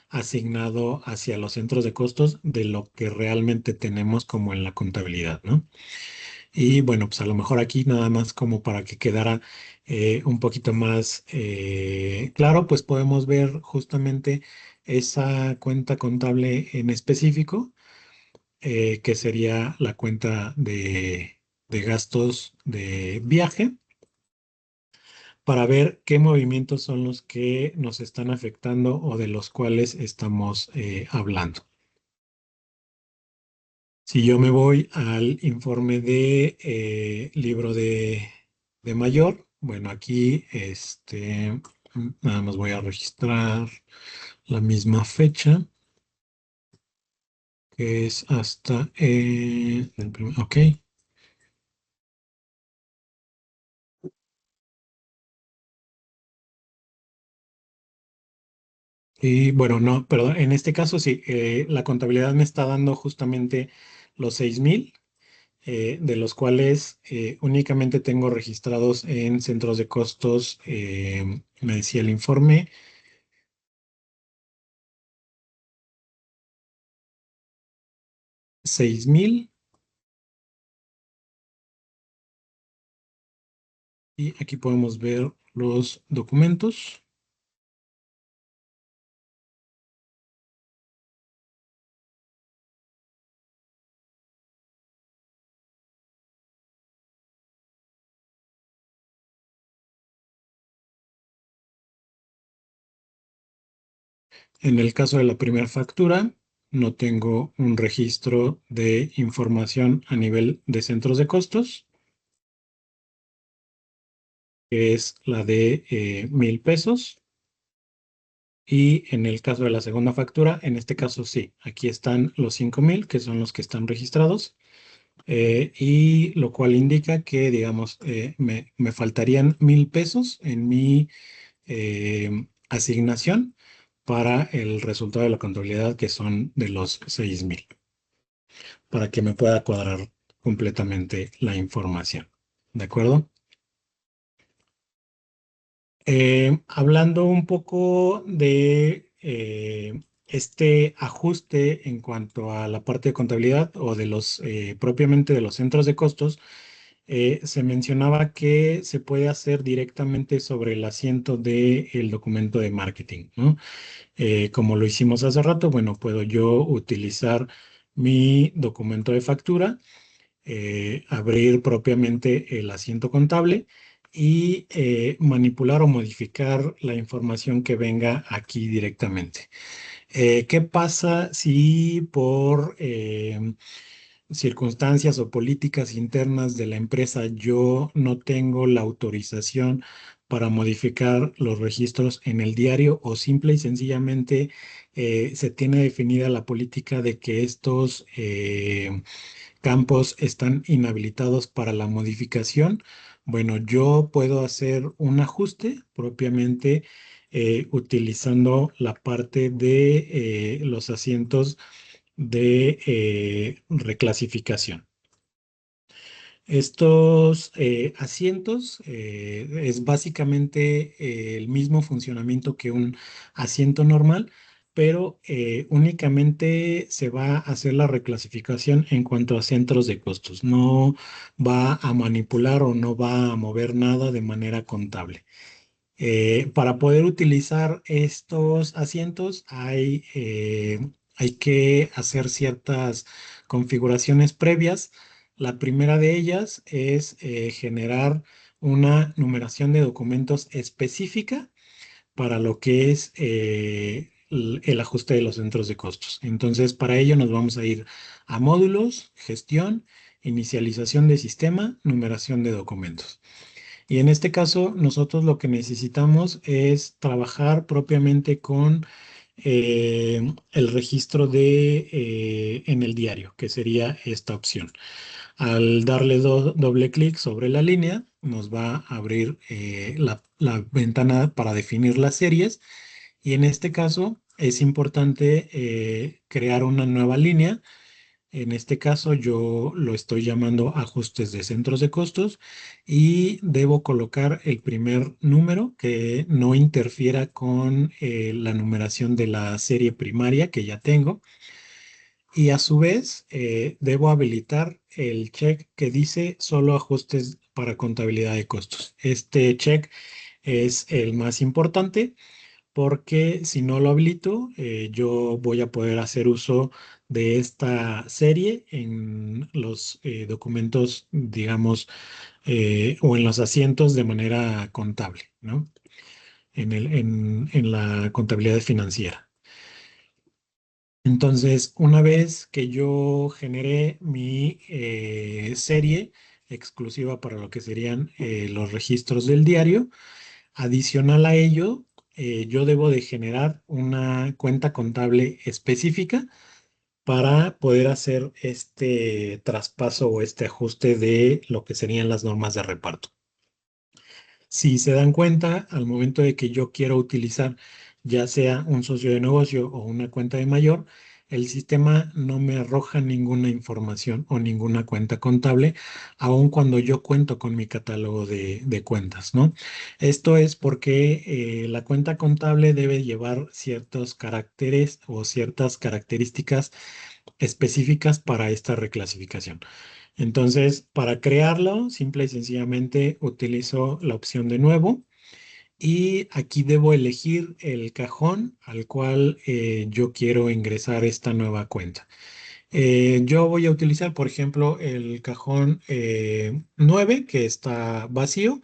asignado hacia los centros de costos de lo que realmente tenemos como en la contabilidad, ¿no? Y bueno, pues a lo mejor aquí nada más como para que quedara un poquito más claro, pues podemos ver justamente esa cuenta contable en específico, que sería la cuenta de gastos de viaje, para ver qué movimientos son los que nos están afectando o de los cuales estamos hablando. Si yo me voy al informe de libro de mayor, bueno, aquí nada más voy a registrar la misma fecha, que es hasta ok. Y bueno, no, perdón, en este caso sí, la contabilidad me está dando justamente los 6,000, de los cuales únicamente tengo registrados en centros de costos, me decía el informe, 6,000. Y aquí podemos ver los documentos. En el caso de la primera factura, no tengo un registro de información a nivel de centros de costos, que es la de 1,000 pesos. Y en el caso de la segunda factura, en este caso sí, aquí están los 5,000, que son los que están registrados, y lo cual indica que, digamos, me faltarían 1,000 pesos en mi asignación para el resultado de la contabilidad, que son de los 6,000, para que me pueda cuadrar completamente la información. ¿De acuerdo? Hablando un poco de este ajuste en cuanto a la parte de contabilidad o de los propiamente de los centros de costos, se mencionaba que se puede hacer directamente sobre el asiento del documento de marketing, ¿no? Como lo hicimos hace rato, bueno, puedo yo utilizar mi documento de factura, abrir propiamente el asiento contable y manipular o modificar la información que venga aquí directamente. ¿Qué pasa si por circunstancias o políticas internas de la empresa yo no tengo la autorización para modificar los registros en el diario, o simple y sencillamente se tiene definida la política de que estos campos están inhabilitados para la modificación? Bueno, yo puedo hacer un ajuste propiamente utilizando la parte de los asientos de reclasificación. Estos asientos es básicamente el mismo funcionamiento que un asiento normal, pero únicamente se va a hacer la reclasificación en cuanto a centros de costos. No va a manipular o no va a mover nada de manera contable. Para poder utilizar estos asientos hay que hacer ciertas configuraciones previas. La primera de ellas es generar una numeración de documentos específica para lo que es el ajuste de los centros de costos. Entonces, para ello nos vamos a ir a módulos, gestión, inicialización de sistema, numeración de documentos. Y en este caso, nosotros lo que necesitamos es trabajar propiamente con el registro en el diario, que sería esta opción. Al darle doble clic sobre la línea, nos va a abrir la ventana para definir las series y en este caso es importante crear una nueva línea. En este caso yo lo estoy llamando ajustes de centros de costos y debo colocar el primer número que no interfiera con la numeración de la serie primaria que ya tengo. Y a su vez, debo habilitar el check que dice solo ajustes para contabilidad de costos. Este check es el más importante porque si no lo habilito, yo voy a poder hacer uso de esta serie en los documentos, digamos, o en los asientos de manera contable, ¿no? En la contabilidad financiera. Entonces, una vez que yo generé mi serie exclusiva para lo que serían los registros del diario, adicional a ello, yo debo de generar una cuenta contable específica para poder hacer este traspaso o este ajuste de lo que serían las normas de reparto. Si se dan cuenta, al momento de que yo quiero utilizar ya sea un socio de negocio o una cuenta de mayor, el sistema no me arroja ninguna información o ninguna cuenta contable, aun cuando yo cuento con mi catálogo de cuentas, ¿no? Esto es porque la cuenta contable debe llevar ciertos caracteres o ciertas características específicas para esta reclasificación. Entonces, para crearlo, simple y sencillamente utilizo la opción de nuevo y aquí debo elegir el cajón al cual yo quiero ingresar esta nueva cuenta. Yo voy a utilizar, por ejemplo, el cajón 9 que está vacío,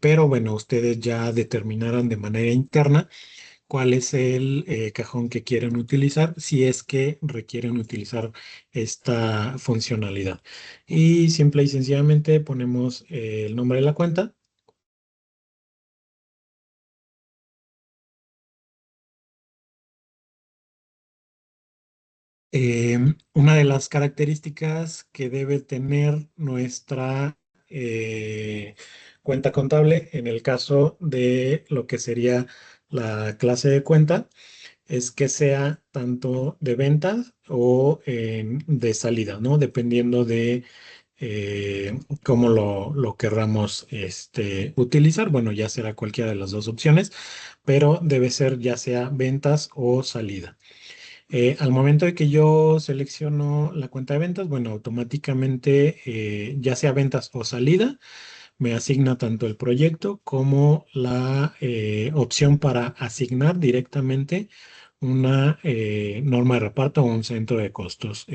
pero bueno, ustedes ya determinarán de manera interna cuál es el cajón que quieren utilizar si es que requieren utilizar esta funcionalidad. Y simple y sencillamente ponemos el nombre de la cuenta. Una de las características que debe tener nuestra cuenta contable en el caso de lo que sería la clase de cuenta es que sea tanto de ventas o de salida, ¿no? Dependiendo de cómo lo querramos utilizar. Bueno, ya será cualquiera de las dos opciones, pero debe ser ya sea ventas o salida. Al momento de que yo selecciono la cuenta de ventas, bueno, automáticamente, ya sea ventas o salida, me asigna tanto el proyecto como la opción para asignar directamente una norma de reparto o un centro de costos,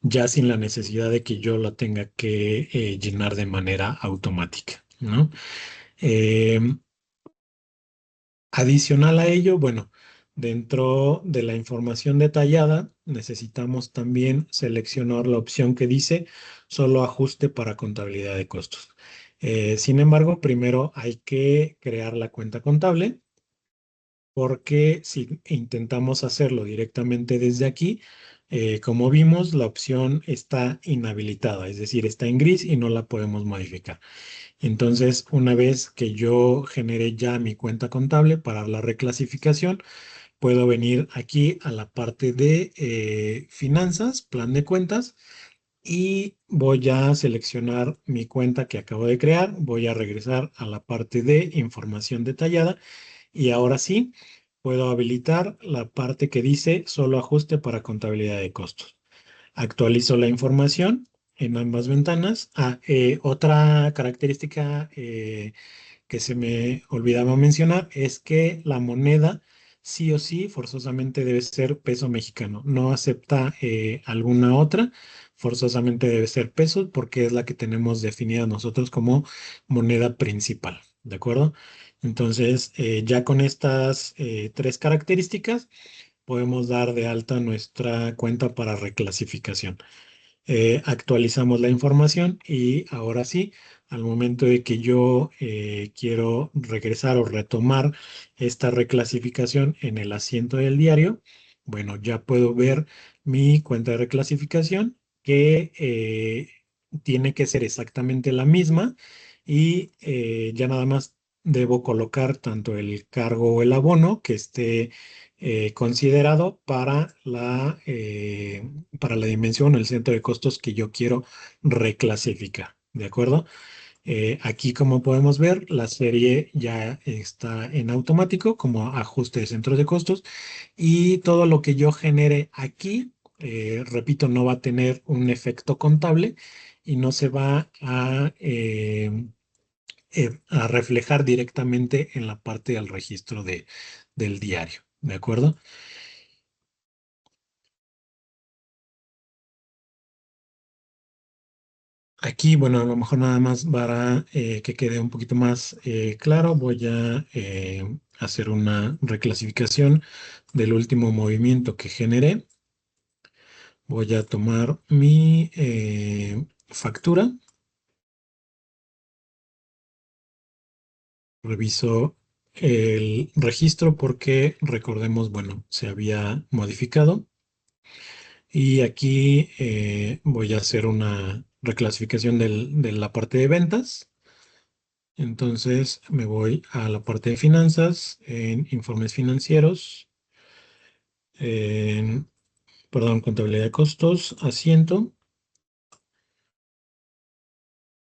ya sin la necesidad de que yo la tenga que llenar de manera automática, ¿no? Em, Adicional a ello, bueno, dentro de la información detallada, necesitamos también seleccionar la opción que dice solo ajuste para contabilidad de costos. Sin embargo, primero hay que crear la cuenta contable porque si intentamos hacerlo directamente desde aquí, como vimos, la opción está inhabilitada, es decir, está en gris y no la podemos modificar. Entonces, una vez que yo genere ya mi cuenta contable para la reclasificación, puedo venir aquí a la parte de finanzas, plan de cuentas, y voy a seleccionar mi cuenta que acabo de crear. Voy a regresar a la parte de información detallada y ahora sí puedo habilitar la parte que dice solo ajuste para contabilidad de costos. Actualizo la información en ambas ventanas. Otra característica que se me olvidaba mencionar es que la moneda sí o sí forzosamente debe ser peso mexicano. No acepta alguna otra. Forzosamente debe ser peso porque es la que tenemos definida nosotros como moneda principal. ¿De acuerdo? Entonces, ya con estas tres características, podemos dar de alta nuestra cuenta para reclasificación. actualizamos la información y ahora sí, al momento de que yo quiero regresar o retomar esta reclasificación en el asiento del diario, bueno, ya puedo ver mi cuenta de reclasificación que tiene que ser exactamente la misma y ya nada más debo colocar tanto el cargo o el abono que esté considerado para la dimensión o el centro de costos que yo quiero reclasificar. ¿De acuerdo? Aquí, como podemos ver, la serie ya está en automático como ajuste de centros de costos y todo lo que yo genere aquí, repito, no va a tener un efecto contable y no se va a reflejar directamente en la parte del registro del diario. ¿De acuerdo? Aquí, bueno, a lo mejor nada más para que quede un poquito más claro, voy a hacer una reclasificación del último movimiento que generé. Voy a tomar mi factura, reviso el registro porque recordemos, bueno, se había modificado y aquí voy a hacer una reclasificación de la parte de ventas. Entonces me voy a la parte de finanzas, en informes financieros, en, perdón, contabilidad de costos, asiento,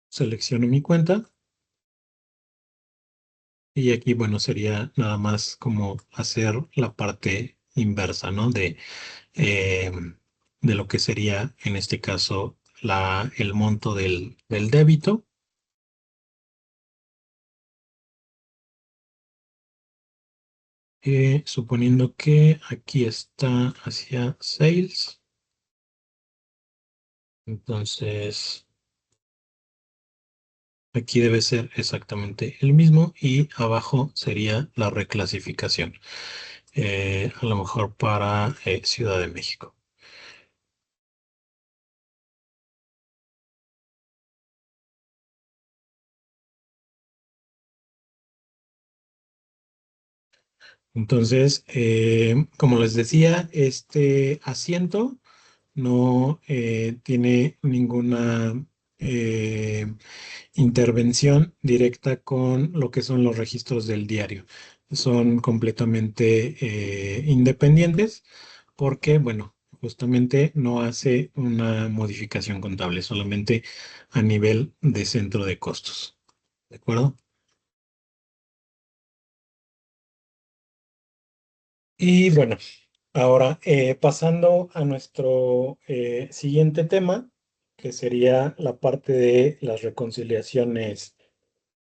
selecciono mi cuenta y aquí, bueno, sería nada más como hacer la parte inversa, ¿no? Eh, de lo que sería en este caso el monto del débito. Suponiendo que aquí está hacia sales, entonces aquí debe ser exactamente el mismo y abajo sería la reclasificación, a lo mejor para Ciudad de México. Entonces, como les decía, este asiento no tiene ninguna intervención directa con lo que son los registros del diario. Son completamente independientes porque, bueno, justamente no hace una modificación contable, solamente a nivel de centro de costos. ¿De acuerdo? Y bueno, ahora pasando a nuestro siguiente tema, que sería la parte de las reconciliaciones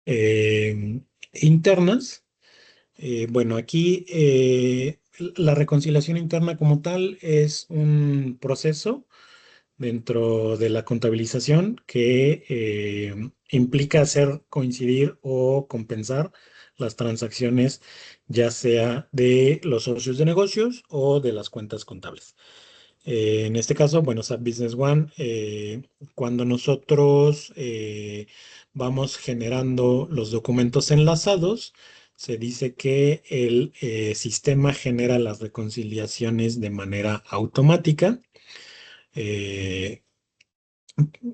eh, internas. Bueno, aquí la reconciliación interna como tal es un proceso dentro de la contabilización que implica hacer coincidir o compensar las transacciones, ya sea de los socios de negocios o de las cuentas contables. En este caso, bueno, SAP Business One, cuando nosotros vamos generando los documentos enlazados, se dice que el sistema genera las reconciliaciones de manera automática. eh,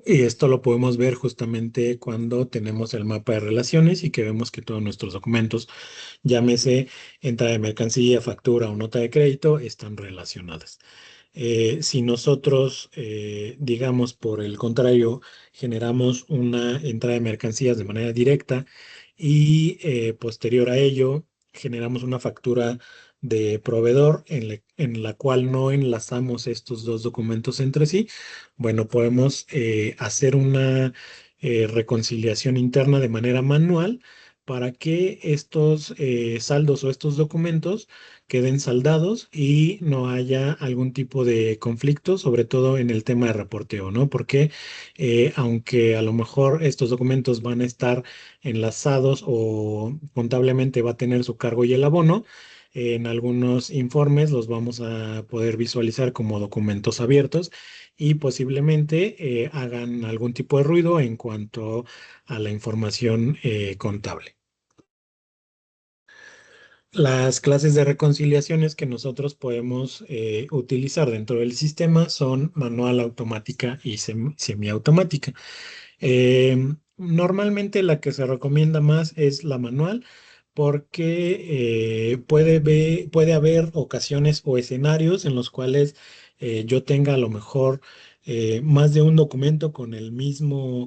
y esto lo podemos ver justamente cuando tenemos el mapa de relaciones y que vemos que todos nuestros documentos, llámese entrada de mercancía, factura o nota de crédito, están relacionadas. Si nosotros, digamos, por el contrario, generamos una entrada de mercancías de manera directa y posterior a ello generamos una factura de proveedor en la cual no enlazamos estos dos documentos entre sí, bueno, podemos hacer una reconciliación interna de manera manual para que estos saldos o estos documentos queden saldados y no haya algún tipo de conflicto, sobre todo en el tema de reporteo, ¿no? Porque aunque a lo mejor estos documentos van a estar enlazados o contablemente va a tener su cargo y el abono, en algunos informes los vamos a poder visualizar como documentos abiertos y posiblemente hagan algún tipo de ruido en cuanto a la información contable. Las clases de reconciliaciones que nosotros podemos utilizar dentro del sistema son manual, automática y semiautomática. Normalmente la que se recomienda más es la manual porque puede haber ocasiones o escenarios en los cuales yo tenga a lo mejor más de un documento con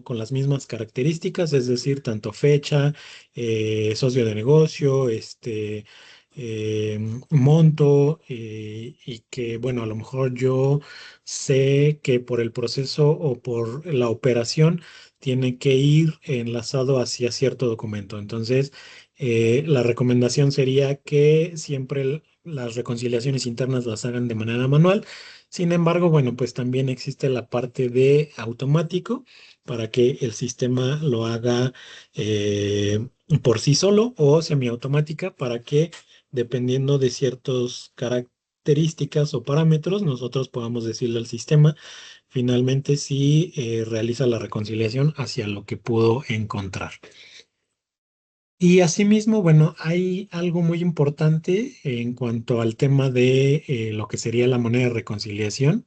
con las mismas características, es decir, tanto fecha, socio de negocio, monto, y que, bueno, a lo mejor yo sé que por el proceso o por la operación tiene que ir enlazado hacia cierto documento. Entonces, la recomendación sería que siempre las reconciliaciones internas las hagan de manera manual. Sin embargo, bueno, pues también existe la parte de automático para que el sistema lo haga por sí solo o semiautomática para que, dependiendo de ciertas características o parámetros, nosotros podamos decirle al sistema finalmente si realiza la reconciliación hacia lo que pudo encontrar. Y asimismo, bueno, hay algo muy importante en cuanto al tema de lo que sería la moneda de reconciliación,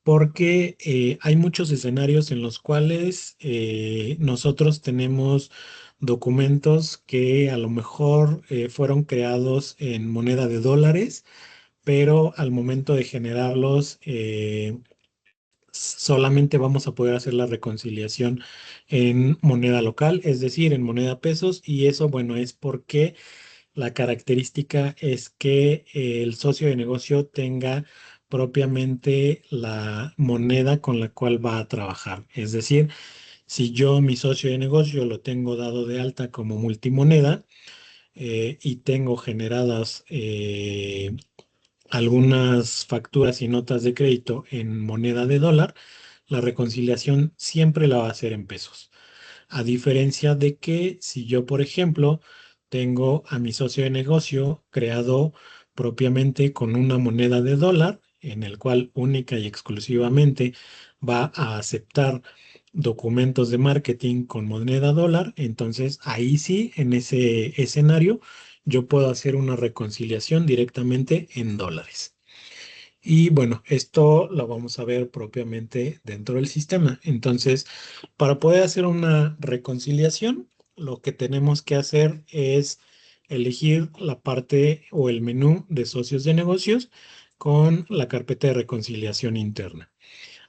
porque hay muchos escenarios en los cuales nosotros tenemos documentos que a lo mejor fueron creados en moneda de dólares, pero al momento de generarlos, solamente vamos a poder hacer la reconciliación en moneda local, es decir, en moneda pesos, y eso, bueno, es porque la característica es que el socio de negocio tenga propiamente la moneda con la cual va a trabajar. Es decir, si yo mi socio de negocio lo tengo dado de alta como multimoneda y tengo generadas algunas facturas y notas de crédito en moneda de dólar, la reconciliación siempre la va a hacer en pesos. A diferencia de que si yo, por ejemplo, tengo a mi socio de negocio creado propiamente con una moneda de dólar, en el cual única y exclusivamente va a aceptar documentos de marketing con moneda dólar, entonces ahí sí, en ese escenario, yo puedo hacer una reconciliación directamente en dólares. Y bueno, esto lo vamos a ver propiamente dentro del sistema. Entonces, para poder hacer una reconciliación, lo que tenemos que hacer es elegir la parte o el menú de socios de negocios con la carpeta de reconciliación interna.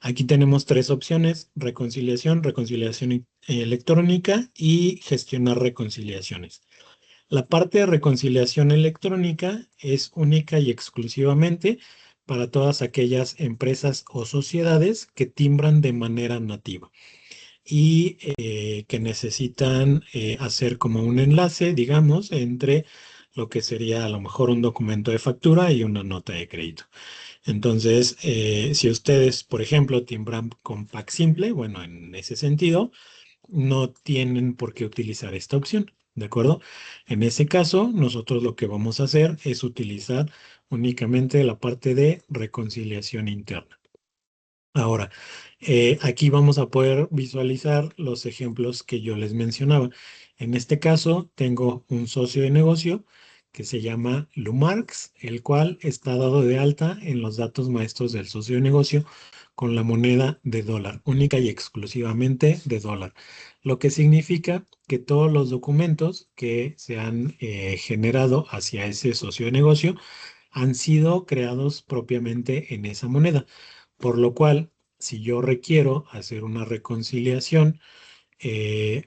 Aquí tenemos tres opciones: reconciliación, electrónica y gestionar reconciliaciones. La parte de reconciliación electrónica es única y exclusivamente para todas aquellas empresas o sociedades que timbran de manera nativa y que necesitan hacer como un enlace, digamos, entre lo que sería a lo mejor un documento de factura y una nota de crédito. Entonces, si ustedes, por ejemplo, timbran con Pack Simple, bueno, en ese sentido, no tienen por qué utilizar esta opción, ¿de acuerdo? En ese caso, nosotros lo que vamos a hacer es utilizar únicamente la parte de reconciliación interna. Ahora, aquí vamos a poder visualizar los ejemplos que yo les mencionaba. En este caso, tengo un socio de negocio que se llama Lumarx, el cual está dado de alta en los datos maestros del socio de negocio con la moneda de dólar, única y exclusivamente de dólar, lo que significa que todos los documentos que se han generado hacia ese socio de negocio han sido creados propiamente en esa moneda, por lo cual, si yo requiero hacer una reconciliación,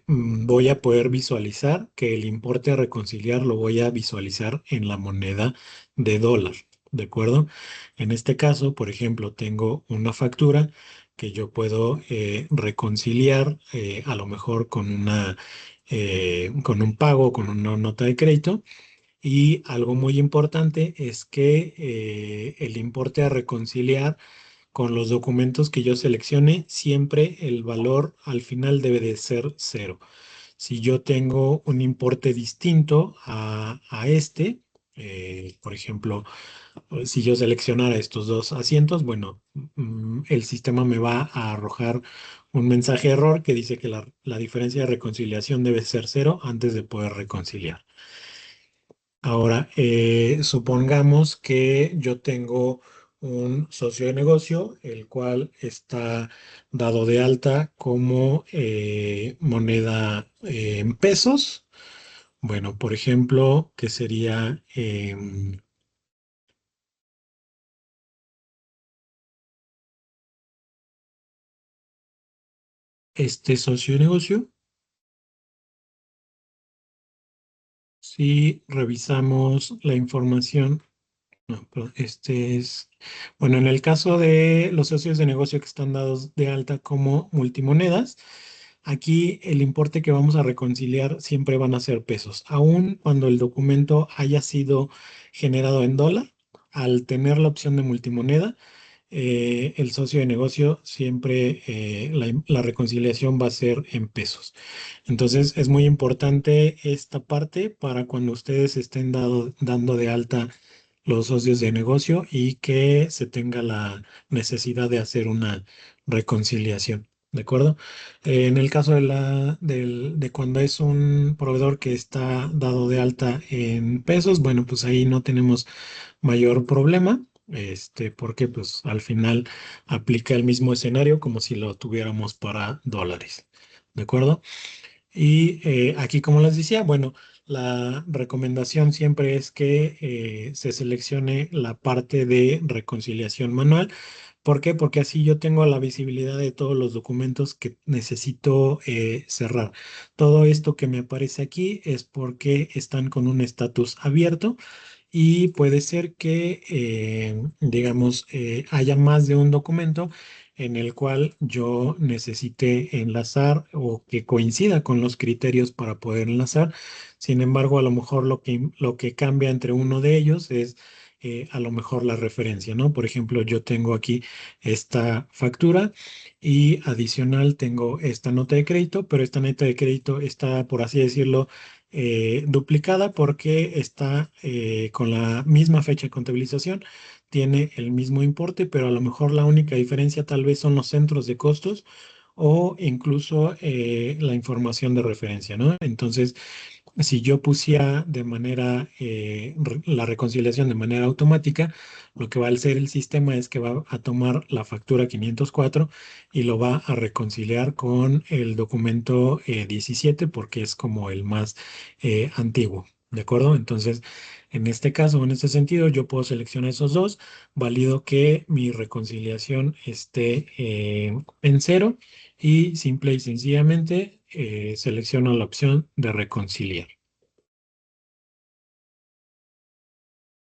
voy a poder visualizar que el importe a reconciliar lo voy a visualizar en la moneda de dólar, ¿de acuerdo? En este caso, por ejemplo, tengo una factura que yo puedo reconciliar a lo mejor con con un pago, con una nota de crédito. Y algo muy importante es que el importe a reconciliar con los documentos que yo seleccione, siempre el valor al final debe de ser cero. Si yo tengo un importe distinto a este, Por ejemplo, si yo seleccionara estos dos asientos, bueno, el sistema me va a arrojar un mensaje de error que dice que la diferencia de reconciliación debe ser cero antes de poder reconciliar. Ahora, supongamos que yo tengo un socio de negocio, el cual está dado de alta como moneda en pesos. Bueno, por ejemplo, que sería este socio de negocio. Si revisamos la información, no, perdón, este es, bueno, en el caso de los socios de negocio que están dados de alta como multimonedas, aquí el importe que vamos a reconciliar siempre van a ser pesos, aun cuando el documento haya sido generado en dólar, al tener la opción de multimoneda, el socio de negocio siempre la reconciliación va a ser en pesos. Entonces es muy importante esta parte para cuando ustedes estén dando de alta los socios de negocio y que se tenga la necesidad de hacer una reconciliación. ¿De acuerdo? En el caso de cuando es un proveedor que está dado de alta en pesos, bueno, pues ahí no tenemos mayor problema, porque pues al final aplica el mismo escenario como si lo tuviéramos para dólares. ¿De acuerdo? Y aquí, como les decía, bueno, la recomendación siempre es que se seleccione la parte de reconciliación manual. ¿Por qué? Porque así yo tengo la visibilidad de todos los documentos que necesito cerrar. Todo esto que me aparece aquí es porque están con un estatus abierto y puede ser que, digamos, haya más de un documento en el cual yo necesite enlazar o que coincida con los criterios para poder enlazar. Sin embargo, a lo mejor lo que cambia entre uno de ellos es a lo mejor la referencia, ¿no? Por ejemplo, yo tengo aquí esta factura y adicional tengo esta nota de crédito, pero esta nota de crédito está, por así decirlo, duplicada porque está con la misma fecha de contabilización, tiene el mismo importe, pero a lo mejor la única diferencia tal vez son los centros de costos o incluso la información de referencia, ¿no? Entonces, si yo pusiera de manera, la reconciliación de manera automática, lo que va a hacer el sistema es que va a tomar la factura 504 y lo va a reconciliar con el documento 17 porque es como el más antiguo. ¿De acuerdo? Entonces, en este caso, en este sentido, yo puedo seleccionar esos dos, valido que mi reconciliación esté en cero y simple y sencillamente selecciono la opción de reconciliar.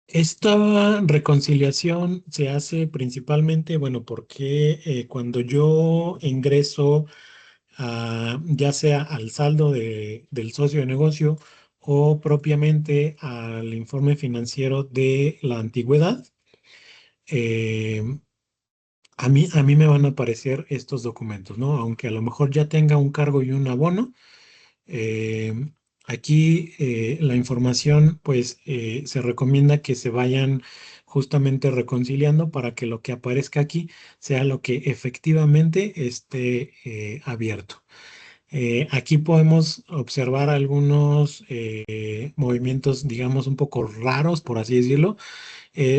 Esta reconciliación se hace principalmente, bueno, porque cuando yo ingreso ya sea al saldo del socio de negocio o propiamente al informe financiero de la antigüedad, eh, a mí me van a aparecer estos documentos, ¿no? Aunque a lo mejor ya tenga un cargo y un abono. Eh, Aquí la información, pues se recomienda que se vayan justamente reconciliando para que lo que aparezca aquí sea lo que efectivamente esté abierto. Aquí podemos observar algunos movimientos, digamos, un poco raros, por así decirlo.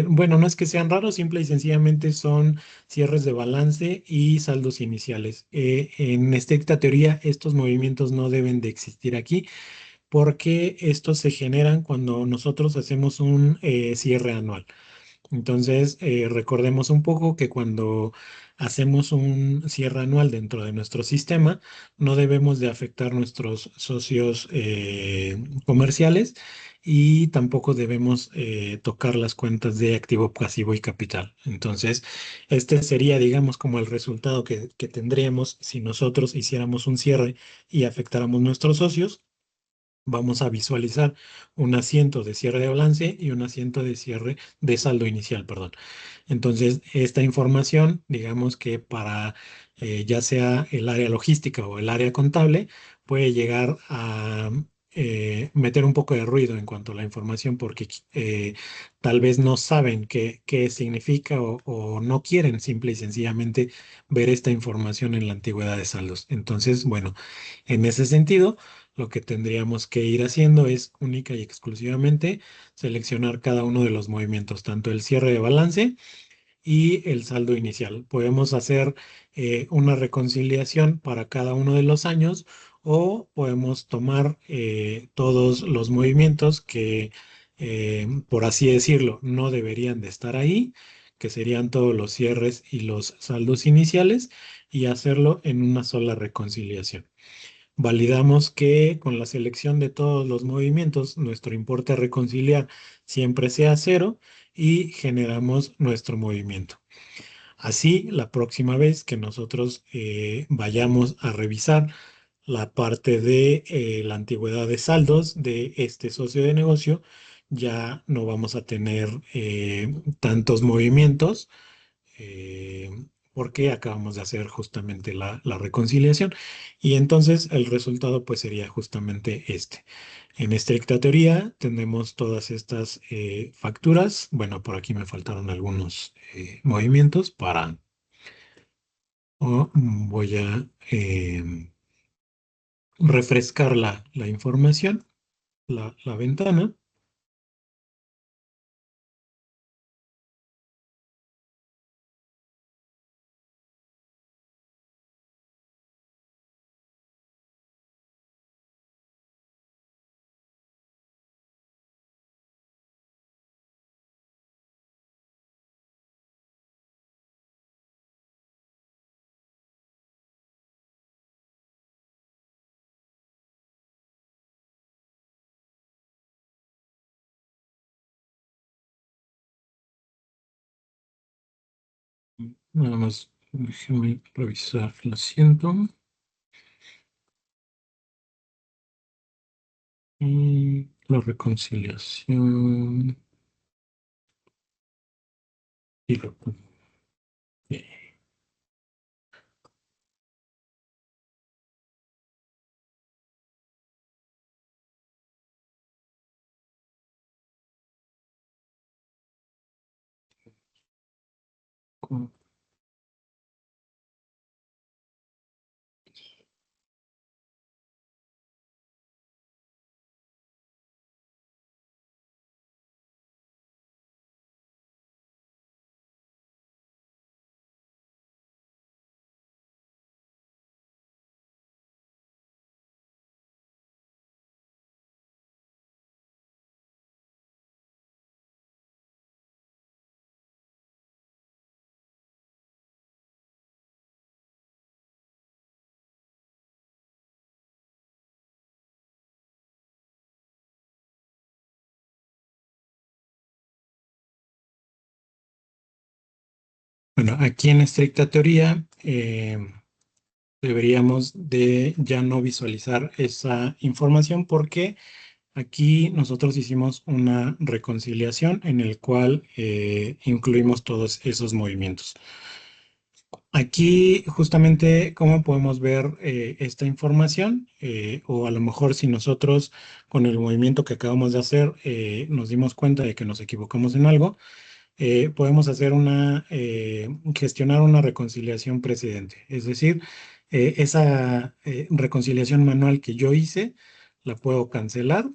Bueno, no es que sean raros, simple y sencillamente son cierres de balance y saldos iniciales. En estricta teoría, estos movimientos no deben de existir aquí porque estos se generan cuando nosotros hacemos un cierre anual. Entonces, recordemos un poco que cuando hacemos un cierre anual dentro de nuestro sistema, no debemos de afectar nuestros socios comerciales y tampoco debemos tocar las cuentas de activo, pasivo y capital. Entonces, este sería, digamos, como el resultado que tendríamos si nosotros hiciéramos un cierre y afectáramos nuestros socios. Vamos a visualizar un asiento de cierre de balance y un asiento de cierre de saldo inicial, perdón. Entonces, esta información, digamos que para ya sea el área logística o el área contable, puede llegar meter un poco de ruido en cuanto a la información porque tal vez no saben qué significa o no quieren simple y sencillamente ver esta información en la antigüedad de saldos. Entonces, bueno, en ese sentido, lo que tendríamos que ir haciendo es única y exclusivamente seleccionar cada uno de los movimientos, tanto el cierre de balance y el saldo inicial. Podemos hacer una reconciliación para cada uno de los años o podemos tomar todos los movimientos que, por así decirlo, no deberían de estar ahí, que serían todos los cierres y los saldos iniciales, y hacerlo en una sola reconciliación. Validamos que con la selección de todos los movimientos, nuestro importe a reconciliar siempre sea cero y generamos nuestro movimiento. Así, la próxima vez que nosotros vayamos a revisar la parte de la antigüedad de saldos de este socio de negocio, ya no vamos a tener tantos movimientos eh, porque acabamos de hacer justamente la reconciliación y entonces el resultado pues sería justamente este. En estricta teoría tenemos todas estas facturas. Bueno, por aquí me faltaron algunos movimientos para... voy a refrescar la información, la ventana. Nada más, déjeme revisar el asiento. Y la reconciliación. Y lo... Bueno, aquí en estricta teoría deberíamos de ya no visualizar esa información porque aquí nosotros hicimos una reconciliación en el cual incluimos todos esos movimientos. Aquí justamente cómo podemos ver esta información o a lo mejor si nosotros con el movimiento que acabamos de hacer nos dimos cuenta de que nos equivocamos en algo, podemos hacer gestionar una reconciliación precedente. Es decir, esa reconciliación manual que yo hice, la puedo cancelar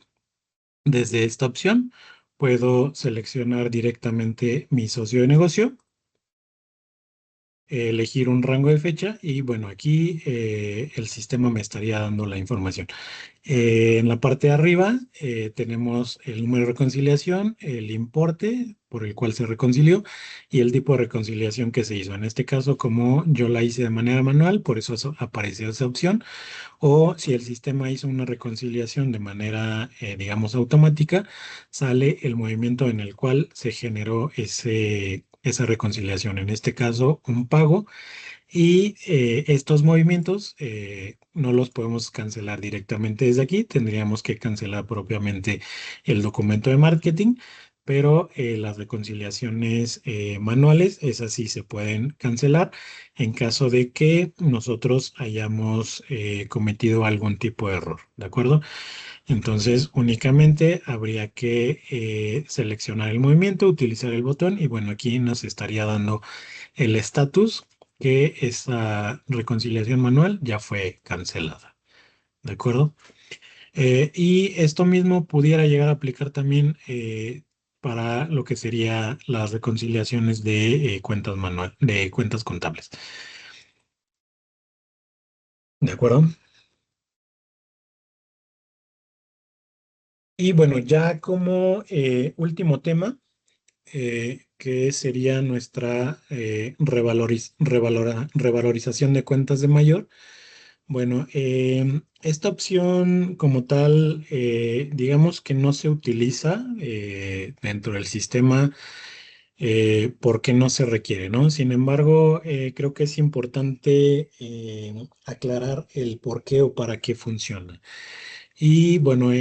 desde esta opción. Puedo seleccionar directamente mi socio de negocio, elegir un rango de fecha y bueno, aquí el sistema me estaría dando la información. En la parte de arriba tenemos el número de reconciliación, el importe por el cual se reconcilió y el tipo de reconciliación que se hizo. En este caso, como yo la hice de manera manual, por eso apareció esa opción. O si el sistema hizo una reconciliación de manera, digamos, automática, sale el movimiento en el cual se generó esa reconciliación. En este caso, un pago y estos movimientos no los podemos cancelar directamente desde aquí, tendríamos que cancelar propiamente el documento de marketing, pero las reconciliaciones manuales, esas sí se pueden cancelar en caso de que nosotros hayamos cometido algún tipo de error, ¿de acuerdo? Entonces, únicamente habría que seleccionar el movimiento, utilizar el botón y bueno, aquí nos estaría dando el estatus que esa reconciliación manual ya fue cancelada, ¿de acuerdo? Y esto mismo pudiera llegar a aplicar también para lo que sería las reconciliaciones de cuentas manual, de cuentas contables. ¿De acuerdo? Y bueno, ya como último tema, que sería nuestra revalorización de cuentas de mayor. Bueno, esta opción como tal, digamos que no se utiliza dentro del sistema porque no se requiere, ¿no? Sin embargo, creo que es importante aclarar el por qué o para qué funciona. Y bueno,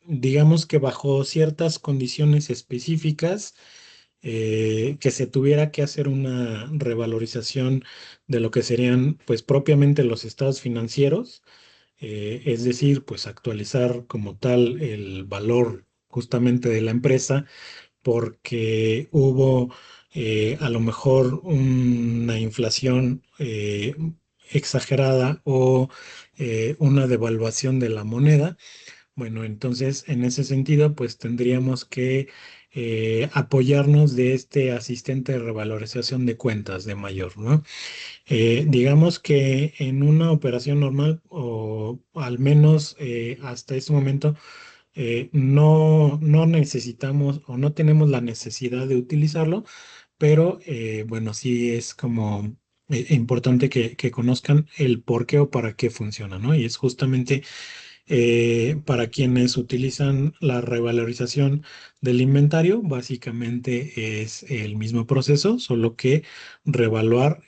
digamos que bajo ciertas condiciones específicas, que se tuviera que hacer una revalorización de lo que serían, pues propiamente los estados financieros, es decir, pues actualizar como tal el valor justamente de la empresa porque hubo a lo mejor una inflación exagerada o una devaluación de la moneda. Bueno, entonces en ese sentido, pues tendríamos que apoyarnos de este asistente de revalorización de cuentas de mayor, ¿no? Digamos que en una operación normal, o al menos hasta este momento, no necesitamos o no tenemos la necesidad de utilizarlo, pero bueno, sí es como importante que conozcan el por qué o para qué funciona, ¿no? Y es justamente para quienes utilizan la revalorización del inventario, básicamente es el mismo proceso, solo que revaluar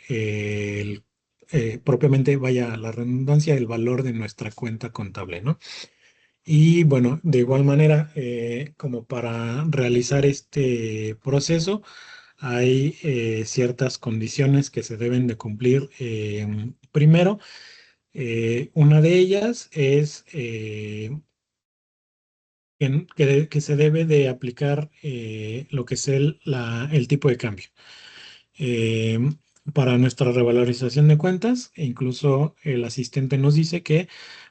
propiamente, vaya la redundancia, el valor de nuestra cuenta contable, ¿no? Y bueno, de igual manera, como para realizar este proceso, hay ciertas condiciones que se deben de cumplir. Primero, una de ellas es que se debe de aplicar lo que es el tipo de cambio. Eh, para nuestra revalorización de cuentas, e incluso el asistente nos dice que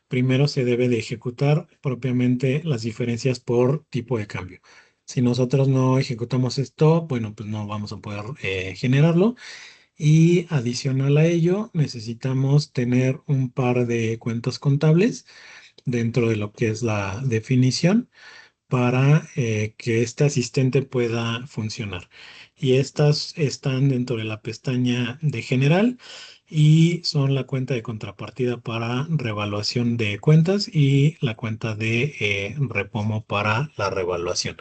primero se debe de ejecutar propiamente las diferencias por tipo de cambio. Si nosotros no ejecutamos esto, bueno, pues no vamos a poder generarlo. Y adicional a ello, necesitamos tener un par de cuentas contables dentro de lo que es la definición para que este asistente pueda funcionar. Y estas están dentro de la pestaña de general y son la cuenta de contrapartida para revaluación de cuentas y la cuenta de repomo para la revaluación.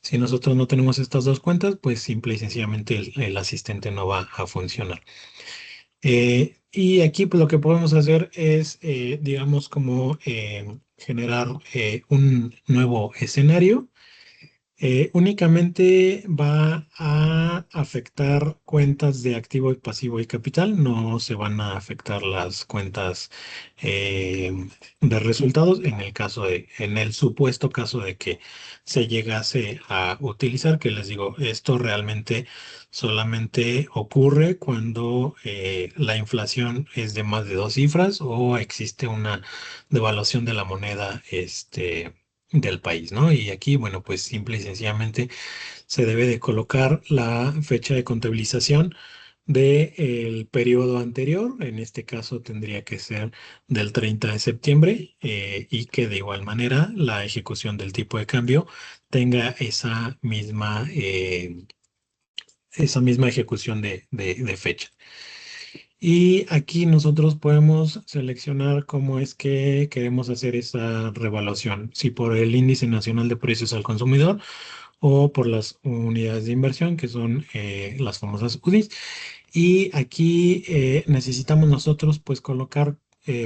Si nosotros no tenemos estas dos cuentas, pues simple y sencillamente el asistente no va a funcionar. Y aquí pues, lo que podemos hacer es, digamos, como generar un nuevo escenario. Únicamente va a afectar cuentas de activo y pasivo y capital, no se van a afectar las cuentas eh, de resultados en el supuesto caso de que se llegase a utilizar, que les digo, esto realmente solamente ocurre cuando la inflación es de más de dos cifras o existe una devaluación de la moneda, del país, ¿no? Y aquí, bueno, pues simple y sencillamente se debe de colocar la fecha de contabilización del periodo anterior, en este caso tendría que ser del 30 de septiembre, y que de igual manera la ejecución del tipo de cambio tenga esa misma ejecución de fecha. Y aquí nosotros podemos seleccionar cómo es que queremos hacer esa revaluación, si por el índice nacional de precios al consumidor o por las unidades de inversión, que son las famosas UDIs. Y aquí necesitamos nosotros pues colocar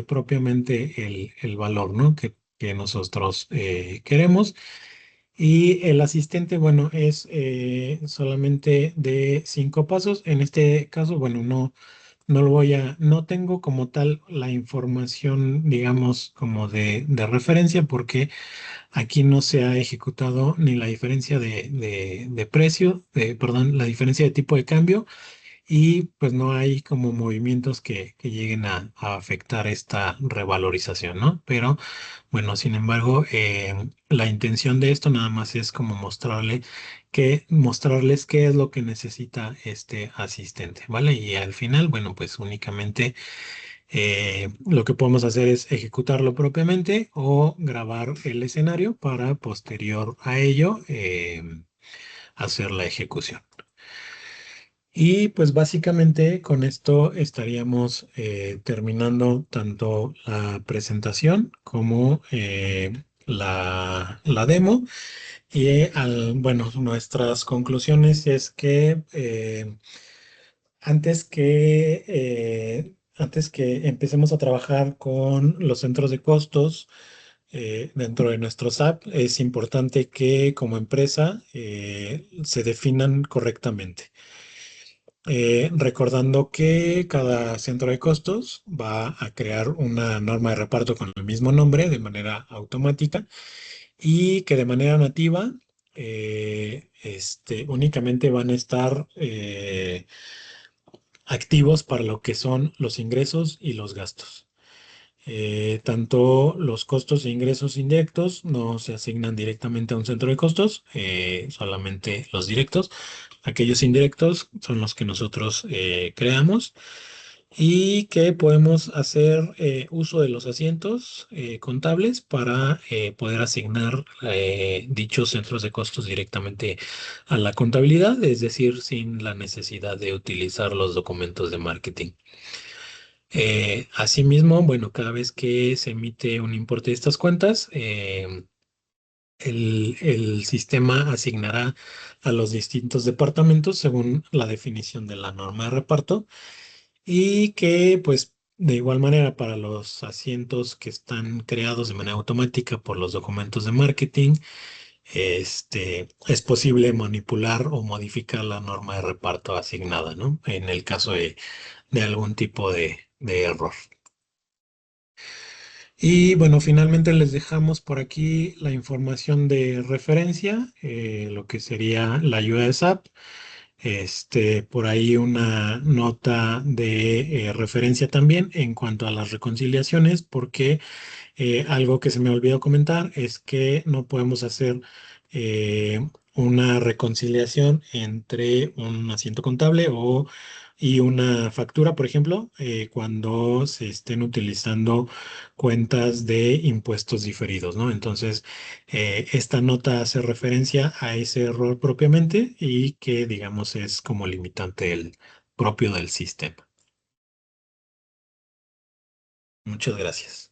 propiamente el valor, ¿no? que nosotros queremos. Y el asistente, bueno, es solamente de 5 pasos. En este caso, bueno, no lo voy a, no tengo como tal la información, digamos, como de referencia, porque aquí no se ha ejecutado ni la diferencia de precio, perdón, la diferencia de tipo de cambio, y pues no hay como movimientos que lleguen a afectar esta revalorización, ¿no? Pero bueno, sin embargo, la intención de esto nada más es como mostrarles qué es lo que necesita este asistente, ¿vale? Y al final, bueno, pues únicamente lo que podemos hacer es ejecutarlo propiamente o grabar el escenario para posterior a ello hacer la ejecución. Y pues básicamente con esto estaríamos terminando tanto la presentación como la demo. Y bueno, nuestras conclusiones es que antes que empecemos a trabajar con los centros de costos dentro de nuestro SAP, es importante que como empresa se definan correctamente. Recordando que cada centro de costos va a crear una norma de reparto con el mismo nombre de manera automática y que de manera nativa únicamente van a estar activos para lo que son los ingresos y los gastos. Tanto los costos e ingresos indirectos no se asignan directamente a un centro de costos, solamente los directos. Aquellos indirectos son los que nosotros creamos y que podemos hacer uso de los asientos contables para poder asignar dichos centros de costos directamente a la contabilidad, es decir, sin la necesidad de utilizar los documentos de marketing. Asimismo, bueno, cada vez que se emite un importe de estas cuentas, el sistema asignará a los distintos departamentos según la definición de la norma de reparto y que, pues, de igual manera para los asientos que están creados de manera automática por los documentos de marketing, es posible manipular o modificar la norma de reparto asignada, ¿no? En el caso de algún tipo de error. Y bueno, finalmente les dejamos por aquí la información de referencia, lo que sería la ayuda de SAP. Por ahí una nota de referencia también en cuanto a las reconciliaciones, porque algo que se me olvidó comentar es que no podemos hacer una reconciliación entre un asiento contable y una factura, por ejemplo, cuando se estén utilizando cuentas de impuestos diferidos, ¿no? Entonces, esta nota hace referencia a ese error propiamente y que, digamos, es como limitante el propio del sistema. Muchas gracias.